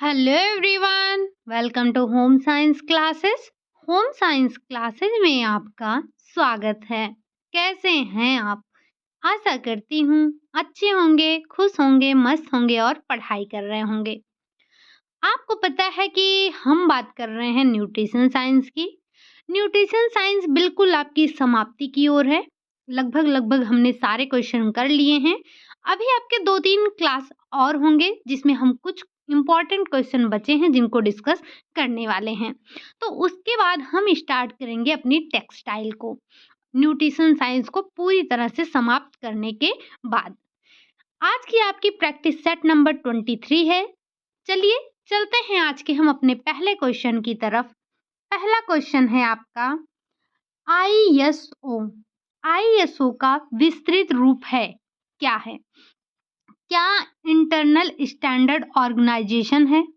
Hello everyone, welcome to home science classes. Home science classes में आपका स्वागत है। कैसे हैं आप? आशा करती हूँ अच्छे होंगे, खुश होंगे, मस्त होंगे और पढ़ाई कर रहे होंगे। आपको पता है कि हम बात कर रहे हैं न्यूट्रिशन साइंस की। न्यूट्रिशन साइंस बिल्कुल आपकी समाप्ति की ओर है। लगभग हमने सारे क्वेश्चन कर लिए हैं। अभी आपके 2-3 क्लास और होंगे जिसमें हम कुछ इम्पोर्टेंट क्वेश्चन बचे हैं जिनको डिस्कस करने वाले हैं। तो उसके बाद हम स्टार्ट करेंगे अपनी टेक्सटाइल को, न्यूट्रिशन साइंस को पूरी तरह से समाप्त करने के बाद। आज की आपकी प्रैक्टिस सेट नंबर 23 है। चलिए चलते हैं आज के हम अपने पहले क्वेश्चन की तरफ। पहला क्वेश्चन है आपका आईएसओ। आईएसओ का विस्तृत रूप है क्या है? क्या इंटरनल स्टैंडर्ड ऑर्गेनाइजेशन है?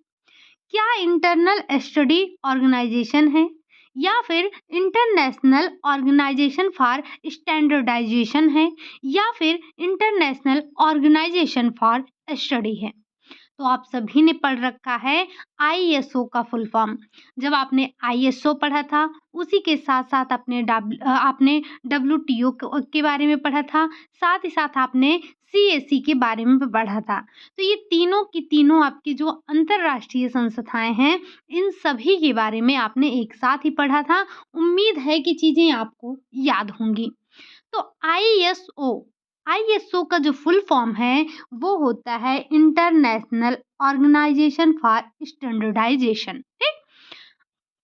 क्या इंटरनल स्टडी ऑर्गेनाइजेशन है? या फिर इंटरनेशनल ऑर्गेनाइजेशन फॉर स्टैंडर्डाइजेशन है? या फिर इंटरनेशनल ऑर्गेनाइजेशन फॉर स्टडी है? तो आप सभी ने पढ़ रखा है आईएसओ का फुल फॉर्म। जब आपने आईएसओ पढ़ा था उसी के साथ-साथ आपने डब्ल्यूटीओ के बारे में पढ़ा था, साथ ही साथ आपने सीएसी के बारे में भी पढ़ा था। तो ये तीनों की तीनों आपकी जो अंतर्राष्ट्रीय संस्थाएँ हैं, इन सभी के बारे में आपने एक साथ ही पढ़ा था। उम्मीद है कि चीज़ें आपको याद होंगी। तो आईएसओ का जो फुल फॉर्म है वो होता है इंटरनेशनल ऑर्गेनाइजेशन फॉर स्टैंडर्डाइजेशन। ठीक।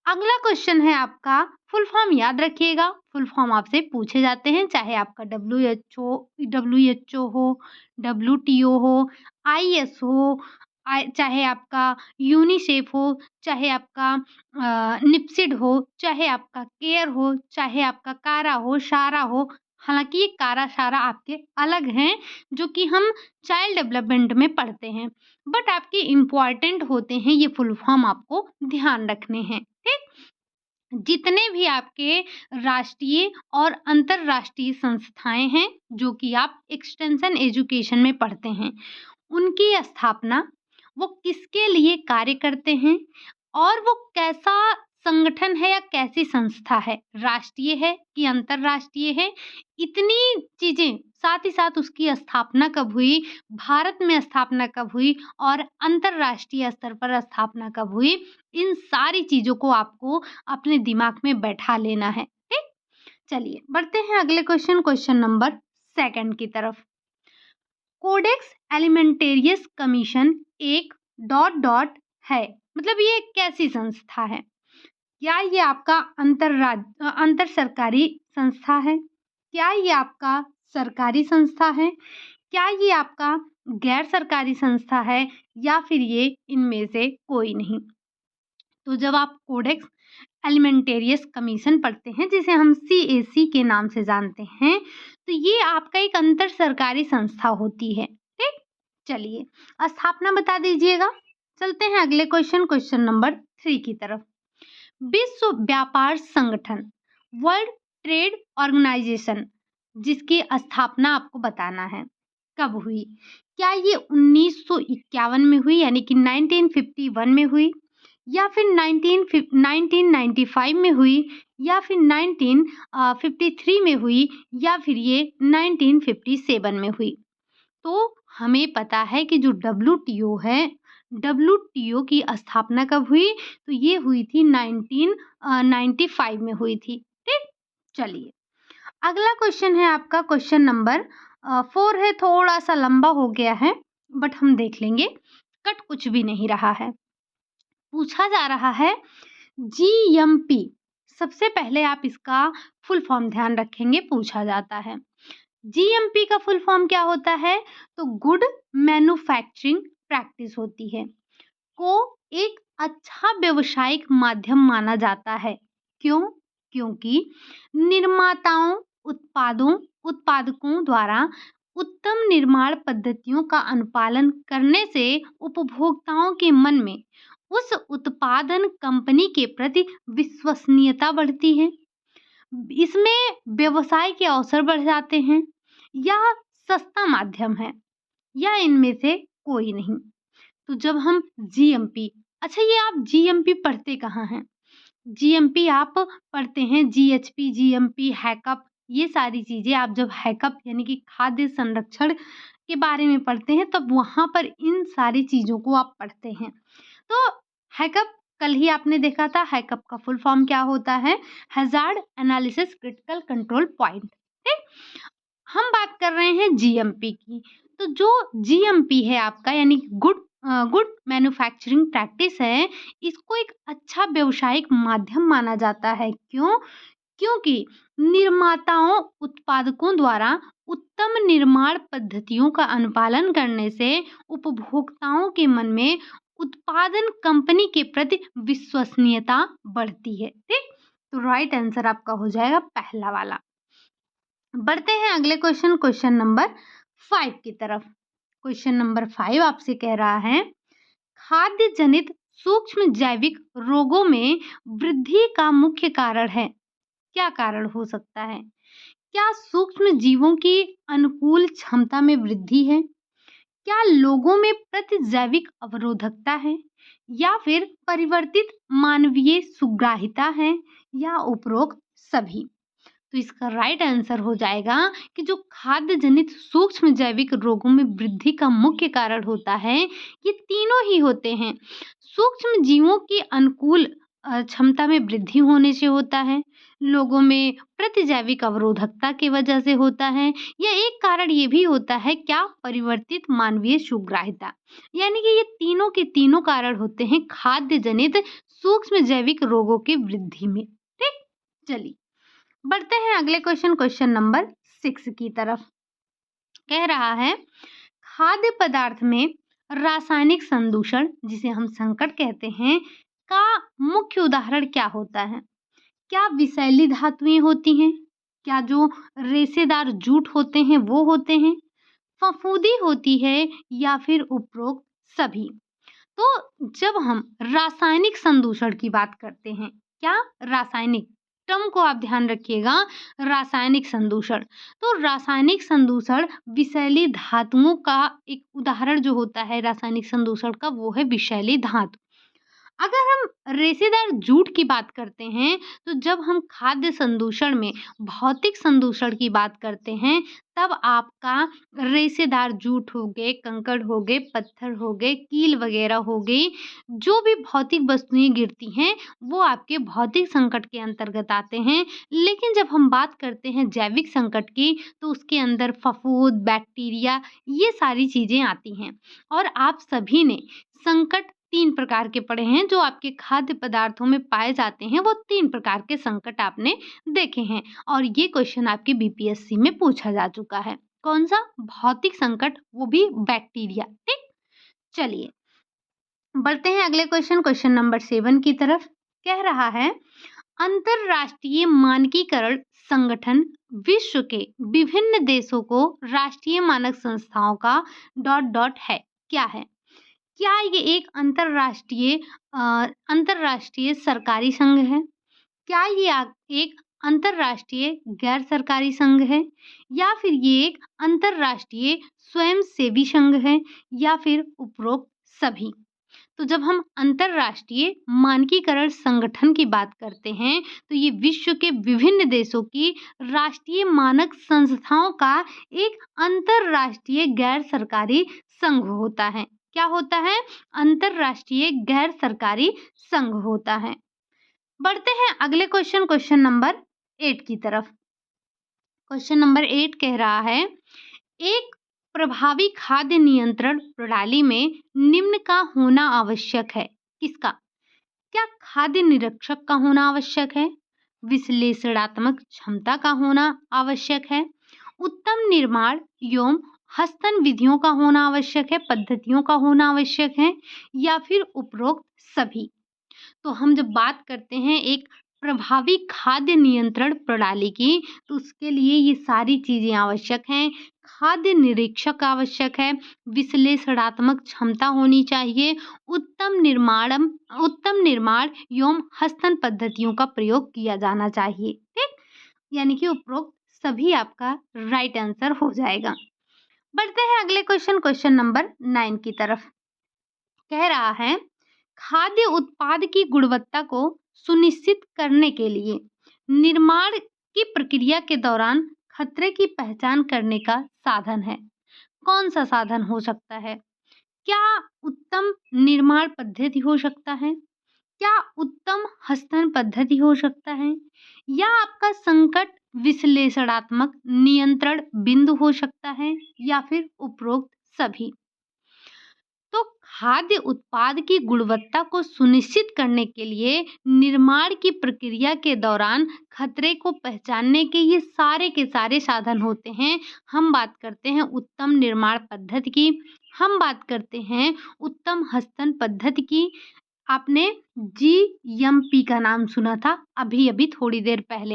अगला क्वेश्चन है आपका, फुल फॉर्म याद रखिएगा। फुल फॉर्म आपसे पूछे जाते हैं, चाहे आपका डब्ल्यूएचओ हो, डब्ल्यूटीओ हो, आईएस हो, चाहे आपका यूनिसेफ हो, चाहे आपका निप्सिड हो, चाहे आपका केयर हो, चाहे आपका कारा हो, सारा हो। हालांकि ये कारा सारा आपके अलग हैं जो कि हम चाइल्ड डेवलपमेंट में पढ़ते हैं, बट आपके इम्पॉर्टेंट होते हैं, ये फुल फॉर्म आपको ध्यान रखने हैं। ठीक। जितने भी आपके राष्ट्रीय और अंतर्राष्ट्रीय संस्थाएं हैं जो कि आप एक्सटेंशन एजुकेशन में पढ़ते हैं, उनकी स्थापना, वो किसके लिए कार्य करते हैं और वो कैसा संगठन है या कैसी संस्था है, राष्ट्रीय है कि अंतर्राष्ट्रीय है, इतनी चीजें, साथ ही साथ उसकी स्थापना कब हुई, भारत में स्थापना कब हुई और अंतर्राष्ट्रीय स्तर पर स्थापना कब हुई, इन सारी चीजों को आपको अपने दिमाग में बैठा लेना है। ठीक। चलिए बढ़ते हैं अगले क्वेश्चन नंबर 2 की तरफ। कोडेक्स एलिमेंटेरियस कमीशन एक डॉट डॉट है, मतलब ये एक कैसी संस्था है? क्या ये आपका अंतर सरकारी संस्था है? क्या ये आपका सरकारी संस्था है? क्या ये आपका गैर सरकारी संस्था है? या फिर ये इनमें से कोई नहीं? तो जब आप कोडेक्स एलिमेंटेरियस कमीशन पढ़ते हैं, जिसे हम सीएसी के नाम से जानते हैं, तो ये आपका एक अंतर सरकारी संस्था होती है। ठीक। चलिए स्थापना बता दीजिएगा। चलते हैं अगले क्वेश्चन नंबर 3 की तरफ। विश्व व्यापार संगठन, वर्ल्ड ट्रेड ऑर्गेनाइजेशन, जिसकी स्थापना आपको बताना है कब हुई। क्या ये 1951 में हुई यानी कि 1951 में हुई, या फिर 1995 में हुई, या फिर 1953 में हुई, या फिर ये 1957 में हुई? तो हमें पता है कि जो डब्ल्यूटीओ है, डब्ल्यूटीओ की स्थापना कब हुई? तो ये हुई थी 1995 में हुई थी। ठीक। चलिए अगला क्वेश्चन है आपका क्वेश्चन नंबर 4 है, थोड़ा सा लंबा हो गया है बट हम देख लेंगे, कट कुछ भी नहीं रहा है। पूछा जा रहा है जीएमपी। सबसे पहले आप इसका फुल फॉर्म ध्यान रखेंगे, पूछा जाता है जीएमपी का फुल फॉर्म क्या होता है? तो गुड मैन्युफैक्चरिंग प्रैक्टिस होती है, को एक अच्छा व्यवसायिक माध्यम माना जाता है। क्यों? क्योंकि निर्माताओं, उत्पादकों द्वारा उत्तम निर्माण पद्धतियों का अनुपालन करने से उपभोक्ताओं के मन में उस उत्पादन कंपनी के प्रति विश्वसनीयता बढ़ती है। इसमें व्यवसाय के अवसर बढ़ जाते हैं। यह सस्ता माध्यम है या इनमें से कोई नहीं? तो जब हम जीएमपी, अच्छा ये आप जीएमपी पढ़ते कहाँ हैं? जीएमपी आप पढ़ते हैं जीएचपी, जीएमपी, हैकअप, ये सारी चीज़ें आप जब हैकअप यानी कि खाद्य संरक्षण के बारे में पढ़ते हैं तब वहाँ पर इन सारी चीज़ों को आप पढ़ते हैं। तो हैकअप कल ही आपने देखा था, हैकअप का फुल फॉर्म क्या होता है? Hazard analysis critical control point, ठीक? हम बात कर रहे हैं जीएमपी की। तो जो जीएमपी है आपका यानी गुड मैन्युफैक्चरिंग प्रैक्टिस है, इसको एक अच्छा व्यावसायिक माध्यम माना जाता है। क्यों? क्योंकि निर्माताओं, उत्पादकों द्वारा उत्तम निर्माण पद्धतियों का अनुपालन करने से उपभोक्ताओं के मन में उत्पादन कंपनी के प्रति विश्वसनीयता बढ़ती है, ठीक? तो राइट आंसर आपका हो जाएगा पहला वाला। बढ़ते हैं अगले क्वेश्चन नंबर 5 की तरफ। क्वेश्चन नंबर 5 आपसे कह रहा है, खाद्य जनित सूक्ष्म जैविक रोगों में वृद्धि का मुख्य कारण है। क्या कारण हो सकता है? क्या सूक्ष्म जीवों की अनुकूल क्षमता में वृद्धि है? क्या लोगों में प्रतिजैविक अवरोधकता है? या फिर परिवर्तित मानवीय सुग्राहिता है? या उपरोक्त सभी? तो इसका राइट आंसर हो जाएगा कि जो खाद्य जनित सूक्ष्म जैविक रोगों में वृद्धि का मुख्य कारण होता है, ये तीनों ही होते हैं। सूक्ष्म जीवों की अनुकूल क्षमता में वृद्धि होने से होता है, लोगों में प्रतिजैविक अवरोधकता की वजह से होता है, या एक कारण ये भी होता है क्या? परिवर्तित मानवीय सुग्राहिता। यानी कि ये तीनों के तीनों कारण होते हैं खाद्य जनित सूक्ष्म जैविक रोगों की वृद्धि में, ठीक? चलिए बढ़ते हैं अगले क्वेश्चन नंबर 6 की तरफ। कह रहा है, खाद्य पदार्थ में रासायनिक संदूषण, जिसे हम संकट कहते हैं, का मुख्य उदाहरण क्या होता है? क्या विषैली धातुएं होती हैं? क्या जो रेशेदार जूट होते हैं वो होते हैं? फफूंदी होती है या फिर उपरोक्त सभी? तो जब हम रासायनिक संदूषण की बात करते हैं, क्या? रासायनिक टर्म को आप ध्यान रखिएगा, रासायनिक संदूषण। तो रासायनिक संदूषण विषैली धातुओं का एक उदाहरण जो होता है रासायनिक संदूषण का, वो है विषैली धातु। अगर हम रेशेदार जूट की बात करते हैं, तो जब हम खाद्य संदूषण में भौतिक संदूषण की बात करते हैं, तब आपका रेशेदार जूट हो गए, कंकड़ हो गए, पत्थर हो गए, कील वगैरह हो गई, जो भी भौतिक वस्तुएं गिरती हैं, वो आपके भौतिक संकट के अंतर्गत आते हैं। लेकिन जब हम बात करते हैं जैविक संकट की, तो उसके अंदर फफूंद, बैक्टीरिया, ये सारी चीजें आती हैं। और आप सभी ने संकट 3 प्रकार के पढ़े हैं, जो आपके खाद्य पदार्थों में पाए जाते हैं, वो 3 प्रकार के संकट आपने देखे हैं और ये क्वेश्चन आपके बीपीएससी में पूछा जा चुका है। कौन सा? भौतिक संकट, वो भी बैक्टीरिया, ठीक? चलिए बढ़ते हैं अगले क्वेश्चन नंबर 7 की तरफ। कह रहा है, अंतरराष्ट्रीय मानकीकरण संगठन विश्व के विभिन्न देशों को राष्ट्रीय मानक संस्थाओं का डॉट डॉट है, क्या है? क्या ये एक अंतरराष्ट्रीय सरकारी संघ है? क्या ये एक अंतरराष्ट्रीय गैर सरकारी संघ है? या फिर ये एक अंतरराष्ट्रीय स्वयंसेवी संघ है? या फिर उपरोक्त सभी? तो जब हम अंतरराष्ट्रीय मानकीकरण संगठन की बात करते हैं, तो ये विश्व के विभिन्न देशों की राष्ट्रीय मानक संस्थाओं का एक अंतरराष्ट्रीय गैर सरकारी संघ होता है। क्या होता है? अंतरराष्ट्रीय गैर सरकारी संघ होता है। बढ़ते हैं अगले क्वेश्चन नंबर 8 की तरफ। क्वेश्चन नंबर 8 कह रहा है, एक प्रभावी खाद्य नियंत्रण प्रणाली में निम्न का होना आवश्यक है। किसका? क्या खाद्य निरीक्षक का होना आवश्यक है? विश्लेषणात्मक क्षमता का होना आवश्यक है? उत्तम निर्माण एवं हस्तन विधियों का होना आवश्यक है, पद्धतियों का होना आवश्यक है? या फिर उपरोक्त सभी? तो हम जब बात करते हैं एक प्रभावी खाद्य नियंत्रण प्रणाली की, तो उसके लिए ये सारी चीजें आवश्यक हैं। खाद्य निरीक्षक आवश्यक है, विश्लेषणात्मक क्षमता होनी चाहिए, उत्तम निर्माण एवं हस्तन पद्धतियों का प्रयोग किया जाना चाहिए, ठीक? यानी कि उपरोक्त सभी आपका राइट आंसर हो जाएगा। बढ़ते हैं अगले क्वेश्चन नंबर 9 की तरफ। कह रहा है खाद्य उत्पाद की गुणवत्ता को सुनिश्चित करने के लिए निर्माण की प्रक्रिया के दौरान खतरे की पहचान करने का साधन है। कौन सा साधन हो सकता है? क्या उत्तम निर्माण पद्धति हो सकता है? क्या उत्तम हस्तन पद्धति हो सकता है? या आपका संकट विश्लेषणात्मक नियंत्रण बिंदु हो सकता है, या फिर उपरोक्त सभी? तो खाद्य उत्पाद की गुणवत्ता को सुनिश्चित करने के लिए निर्माण की प्रक्रिया के दौरान खतरे को पहचानने के ये सारे के सारे साधन होते हैं। हम बात करते हैं उत्तम निर्माण पद्धति की, हम बात करते हैं उत्तम हस्तन पद्धति की। आपने जीएमपी का नाम सुना था अभी अभी थोड़ी देर पहले,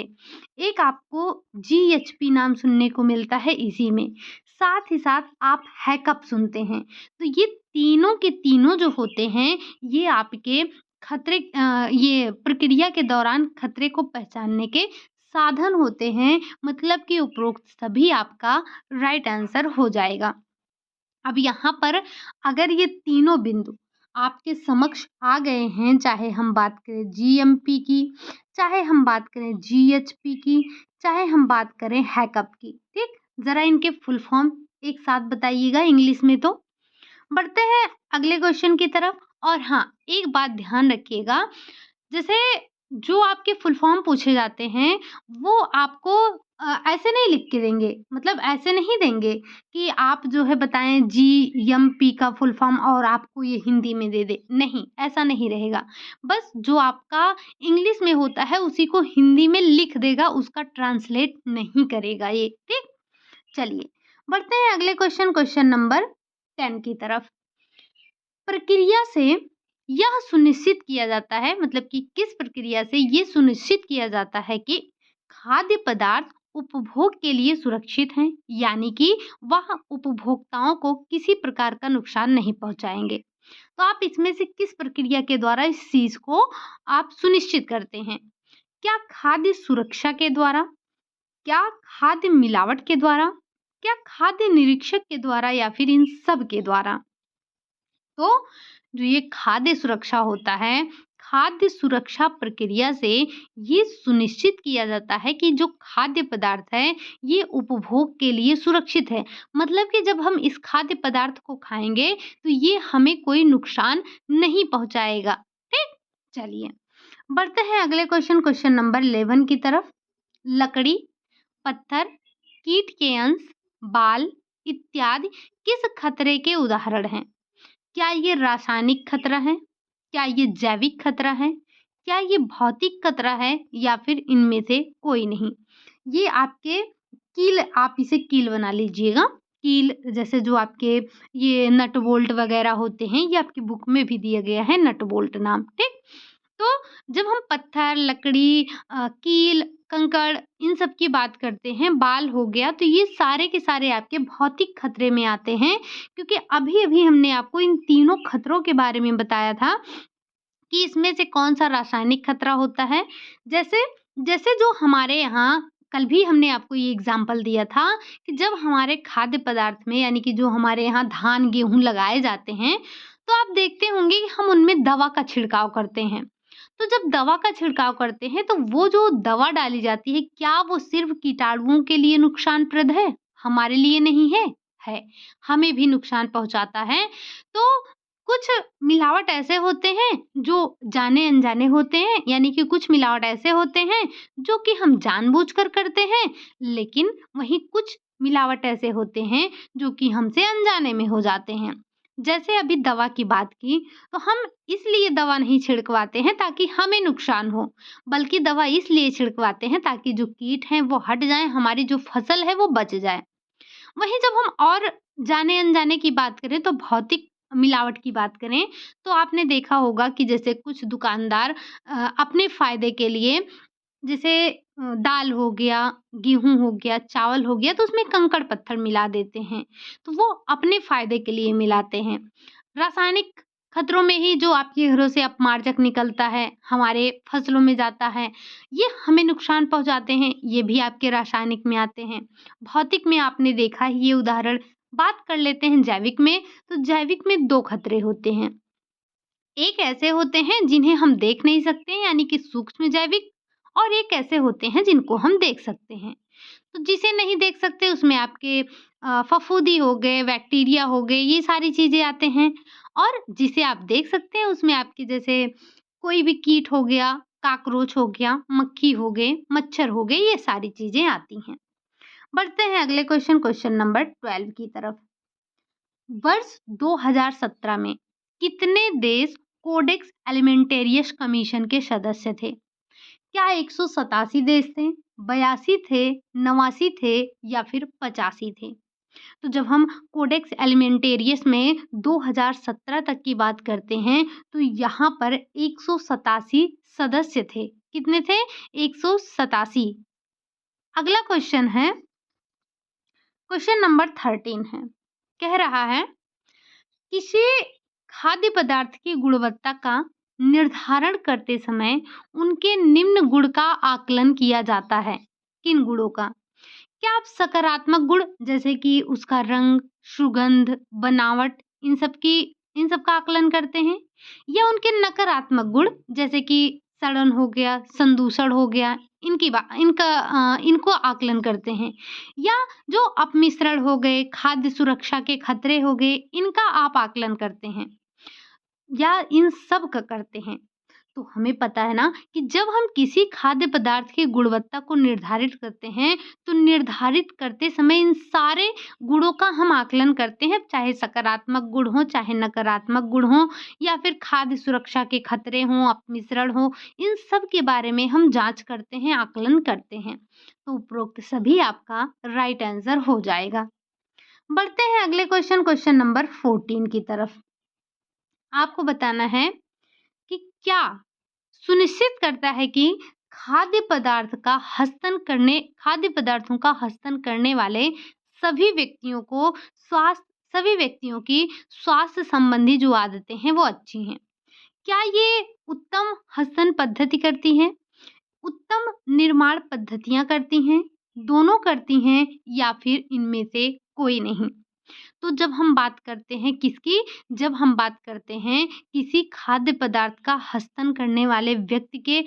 एक आपको जीएचपी नाम सुनने को मिलता है इसी में, साथ ही साथ आप हैकअप सुनते हैं। तो ये तीनों के तीनों जो होते हैं ये आपके खतरे ये प्रक्रिया के दौरान खतरे को पहचानने के साधन होते हैं। मतलब कि उपरोक्त सभी आपका राइट आंसर हो जाएगा। अब यहाँ पर अगर ये तीनों बिंदु आपके समक्ष आ गए हैं, चाहे हम बात करें जीएमपी की, चाहे हम बात करें जीएचपी की, चाहे हम बात करें हैकअप की, ठीक, जरा इनके फुल फॉर्म एक साथ बताइएगा इंग्लिश में। तो बढ़ते हैं अगले क्वेश्चन की तरफ। और हाँ, एक बात ध्यान रखिएगा, जैसे जो आपके फुल फॉर्म पूछे जाते हैं वो आपको ऐसे नहीं लिख के देंगे, मतलब ऐसे नहीं देंगे कि आप जो है बताएं जीएमपी का फुल फॉर्म और आपको ये हिंदी में दे दे, नहीं, ऐसा नहीं रहेगा। बस जो आपका इंग्लिश में होता है उसी को हिंदी में लिख देगा, उसका ट्रांसलेट नहीं करेगा ये, ठीक। चलिए बढ़ते हैं अगले क्वेश्चन, क्वेश्चन नंबर 10 की तरफ। प्रक्रिया से यह सुनिश्चित किया जाता है, मतलब कि किस प्रक्रिया से ये सुनिश्चित किया जाता है कि खाद्य पदार्थ उपभोग के लिए सुरक्षित हैं, यानी कि वह उपभोक्ताओं को किसी प्रकार का नुकसान नहीं पहुंचाएंगे। तो आप इसमें से किस प्रक्रिया के द्वारा इस चीज को आप सुनिश्चित करते हैं? क्या खाद्य सुरक्षा के द्वारा, क्या खाद्य मिलावट के द्वारा, क्या खाद्य निरीक्षक के द्वारा, या फिर इन सब के द्वारा? तो जो ये खाद्य सुरक्षा होता है, खाद्य सुरक्षा प्रक्रिया से ये सुनिश्चित किया जाता है कि जो खाद्य पदार्थ है ये उपभोग के लिए सुरक्षित है। मतलब कि जब हम इस खाद्य पदार्थ को खाएंगे तो ये हमें कोई नुकसान नहीं पहुंचाएगा, ठीक। चलिए बढ़ते हैं अगले क्वेश्चन, क्वेश्चन नंबर 11 की तरफ। लकड़ी, पत्थर, कीट के अंश, बाल इत्यादि किस खतरे के उदाहरण हैं? क्या ये रासायनिक खतरा है? क्या ये जैविक खतरा है? क्या ये भौतिक खतरा है, या फिर इनमें से कोई नहीं? ये आपके कील, आप इसे कील बना लीजिएगा। कील जैसे जो आपके ये नट बोल्ट वगैरह होते हैं, ये आपकी बुक में भी दिया गया है नट बोल्ट नाम, ठीक। तो जब हम पत्थर, लकड़ी, कील, कंकड़ इन सब की बात करते हैं, बाल हो गया, तो ये सारे के सारे आपके भौतिक खतरे में आते हैं। क्योंकि अभी-अभी हमने आपको इन तीनों खतरों के बारे में बताया था कि इसमें से कौन-सा रासायनिक खतरा होता है। जैसे जैसे जो हमारे यहाँ कल भी हमने आपको ये एग्ज़ाम्पल दिया था कि जब हमारे खाद्य पदार्थ में, यानी कि जो हमारे यहाँ धान, गेहूँ लगाए जाते हैं, तो आप देखते होंगे कि हम उनमें दवा का छिड़काव करते हैं। तो जब दवा का छिड़काव करते हैं तो वो जो दवा डाली जाती है, क्या वो सिर्फ़ कीटाणुओं के लिए नुकसानप्रद है? हमारे लिए नहीं है? है। हमें भी नुकसान पहुँचाता है। तो कुछ मिलावट ऐसे होते हैं जो जाने-अनजाने होते हैं, यानी कि कुछ मिलावट ऐसे होते हैं जो कि हम जानबूझकर करते हैं, लेकिन वहीं कुछ मिलावट ऐसे होते हैं जो कि हमसे अनजाने में हो जाते हैं। जैसे अभी दवा की बात की, तो हम इसलिए दवा नहीं छिड़कवाते हैं ताकि हमें नुकसान हो, बल्कि दवा इसलिए छिड़कवाते हैं ताकि जो कीट हैं वो हट जाएँ, हमारी जो फसल है वो बच जाए। वहीं जब हम और जाने-अनजाने की बात करें, तो भौतिक मिलावट की बात करें, तो आपने देखा होगा कि जैसे कुछ दुकानदार अपने फ़ायदे के लिए, जैसे दाल हो गया, गेहूँ हो गया, चावल हो गया, तो उसमें कंकड़-पत्थर मिला देते हैं। तो वो अपने फ़ायदे के लिए मिलाते हैं। रासायनिक खतरों में ही जो आपके घरों से अपमार्जक निकलता है, हमारे फसलों में जाता है, ये हमें नुकसान पहुँचाते हैं, ये भी आपके रासायनिक में आते हैं। भौतिक में आपने देखा ही ये उदाहरण। बात कर लेते हैं जैविक में, तो जैविक में 2 खतरे होते हैं। एक ऐसे होते हैं जिन्हें हम देख नहीं सकते यानी कि सूक्ष्म जैविक, और एक ऐसे होते हैं जिनको हम देख सकते हैं। तो जिसे नहीं देख सकते उसमें आपके फफूंदी हो गए, बैक्टीरिया हो गए, ये सारी चीज़ें आते हैं। और जिसे आप देख सकते हैं उसमें आपके जैसे कोई भी कीट हो गया, कॉकरोच हो गया, मक्खी हो गए, मच्छर हो गए, ये सारी चीज़ें आती हैं। बढ़ते हैं अगले क्वेश्चन नंबर 12 की तरफ। वर्ष 2017 में कितने देश कोडेक्स एलिमेंटेरियस कमीशन के सदस्य थे? क्या 187 देश थे, 82 थे, 89 थे या फिर 85 थे? तो जब हम कोडेक्स एलिमेंटेरियस में 2017 तक की बात करते हैं तो यहाँ पर 187 सदस्य थे। कितने थे? 187। अगला क्वेश्चन है, क्वेश्चन नंबर 13 है। कह रहा है किसी खाद्य पदार्थ की गुणवत्ता का निर्धारण करते समय उनके निम्न गुण का आकलन किया जाता है। किन गुणों का? क्या आप सकारात्मक गुण जैसे कि उसका रंग, सुगंध, बनावट, इन सब का आकलन करते हैं, या उनके नकारात्मक गुण जैसे कि सड़न हो गया, संदूषण हो गया, इनको आकलन करते हैं, या जो अपमिश्रण हो गए, खाद्य सुरक्षा के खतरे हो गए, इनका आप आकलन करते हैं, या इन सब का करते हैं? तो हमें पता है ना कि जब हम किसी खाद्य पदार्थ की गुणवत्ता को निर्धारित करते हैं, तो निर्धारित करते समय इन सारे गुणों का हम आकलन करते हैं, चाहे सकारात्मक गुण हो, चाहे नकारात्मक गुण हो, या फिर खाद्य सुरक्षा के खतरे हों, अपमिश्रण हो, इन सब के बारे में हम जांच करते हैं, आकलन करते हैं। तो उपरोक्त सभी आपका राइट आंसर हो जाएगा। बढ़ते हैं अगले क्वेश्चन नंबर 14 की तरफ। आपको बताना है कि क्या सुनिश्चित करता है कि खाद्य पदार्थों का हस्तन करने वाले सभी व्यक्तियों को सभी व्यक्तियों की स्वास्थ्य संबंधी जो आदतें हैं वो अच्छी हैं। क्या ये उत्तम हस्तन पद्धति करती हैं, उत्तम निर्माण पद्धतियां करती हैं, दोनों करती हैं, या फिर इनमें से कोई नहीं? तो जब हम बात करते हैं किसकी? जब हम बात करते हैं किसी खाद्य पदार्थ का हस्तन करने वाले व्यक्ति के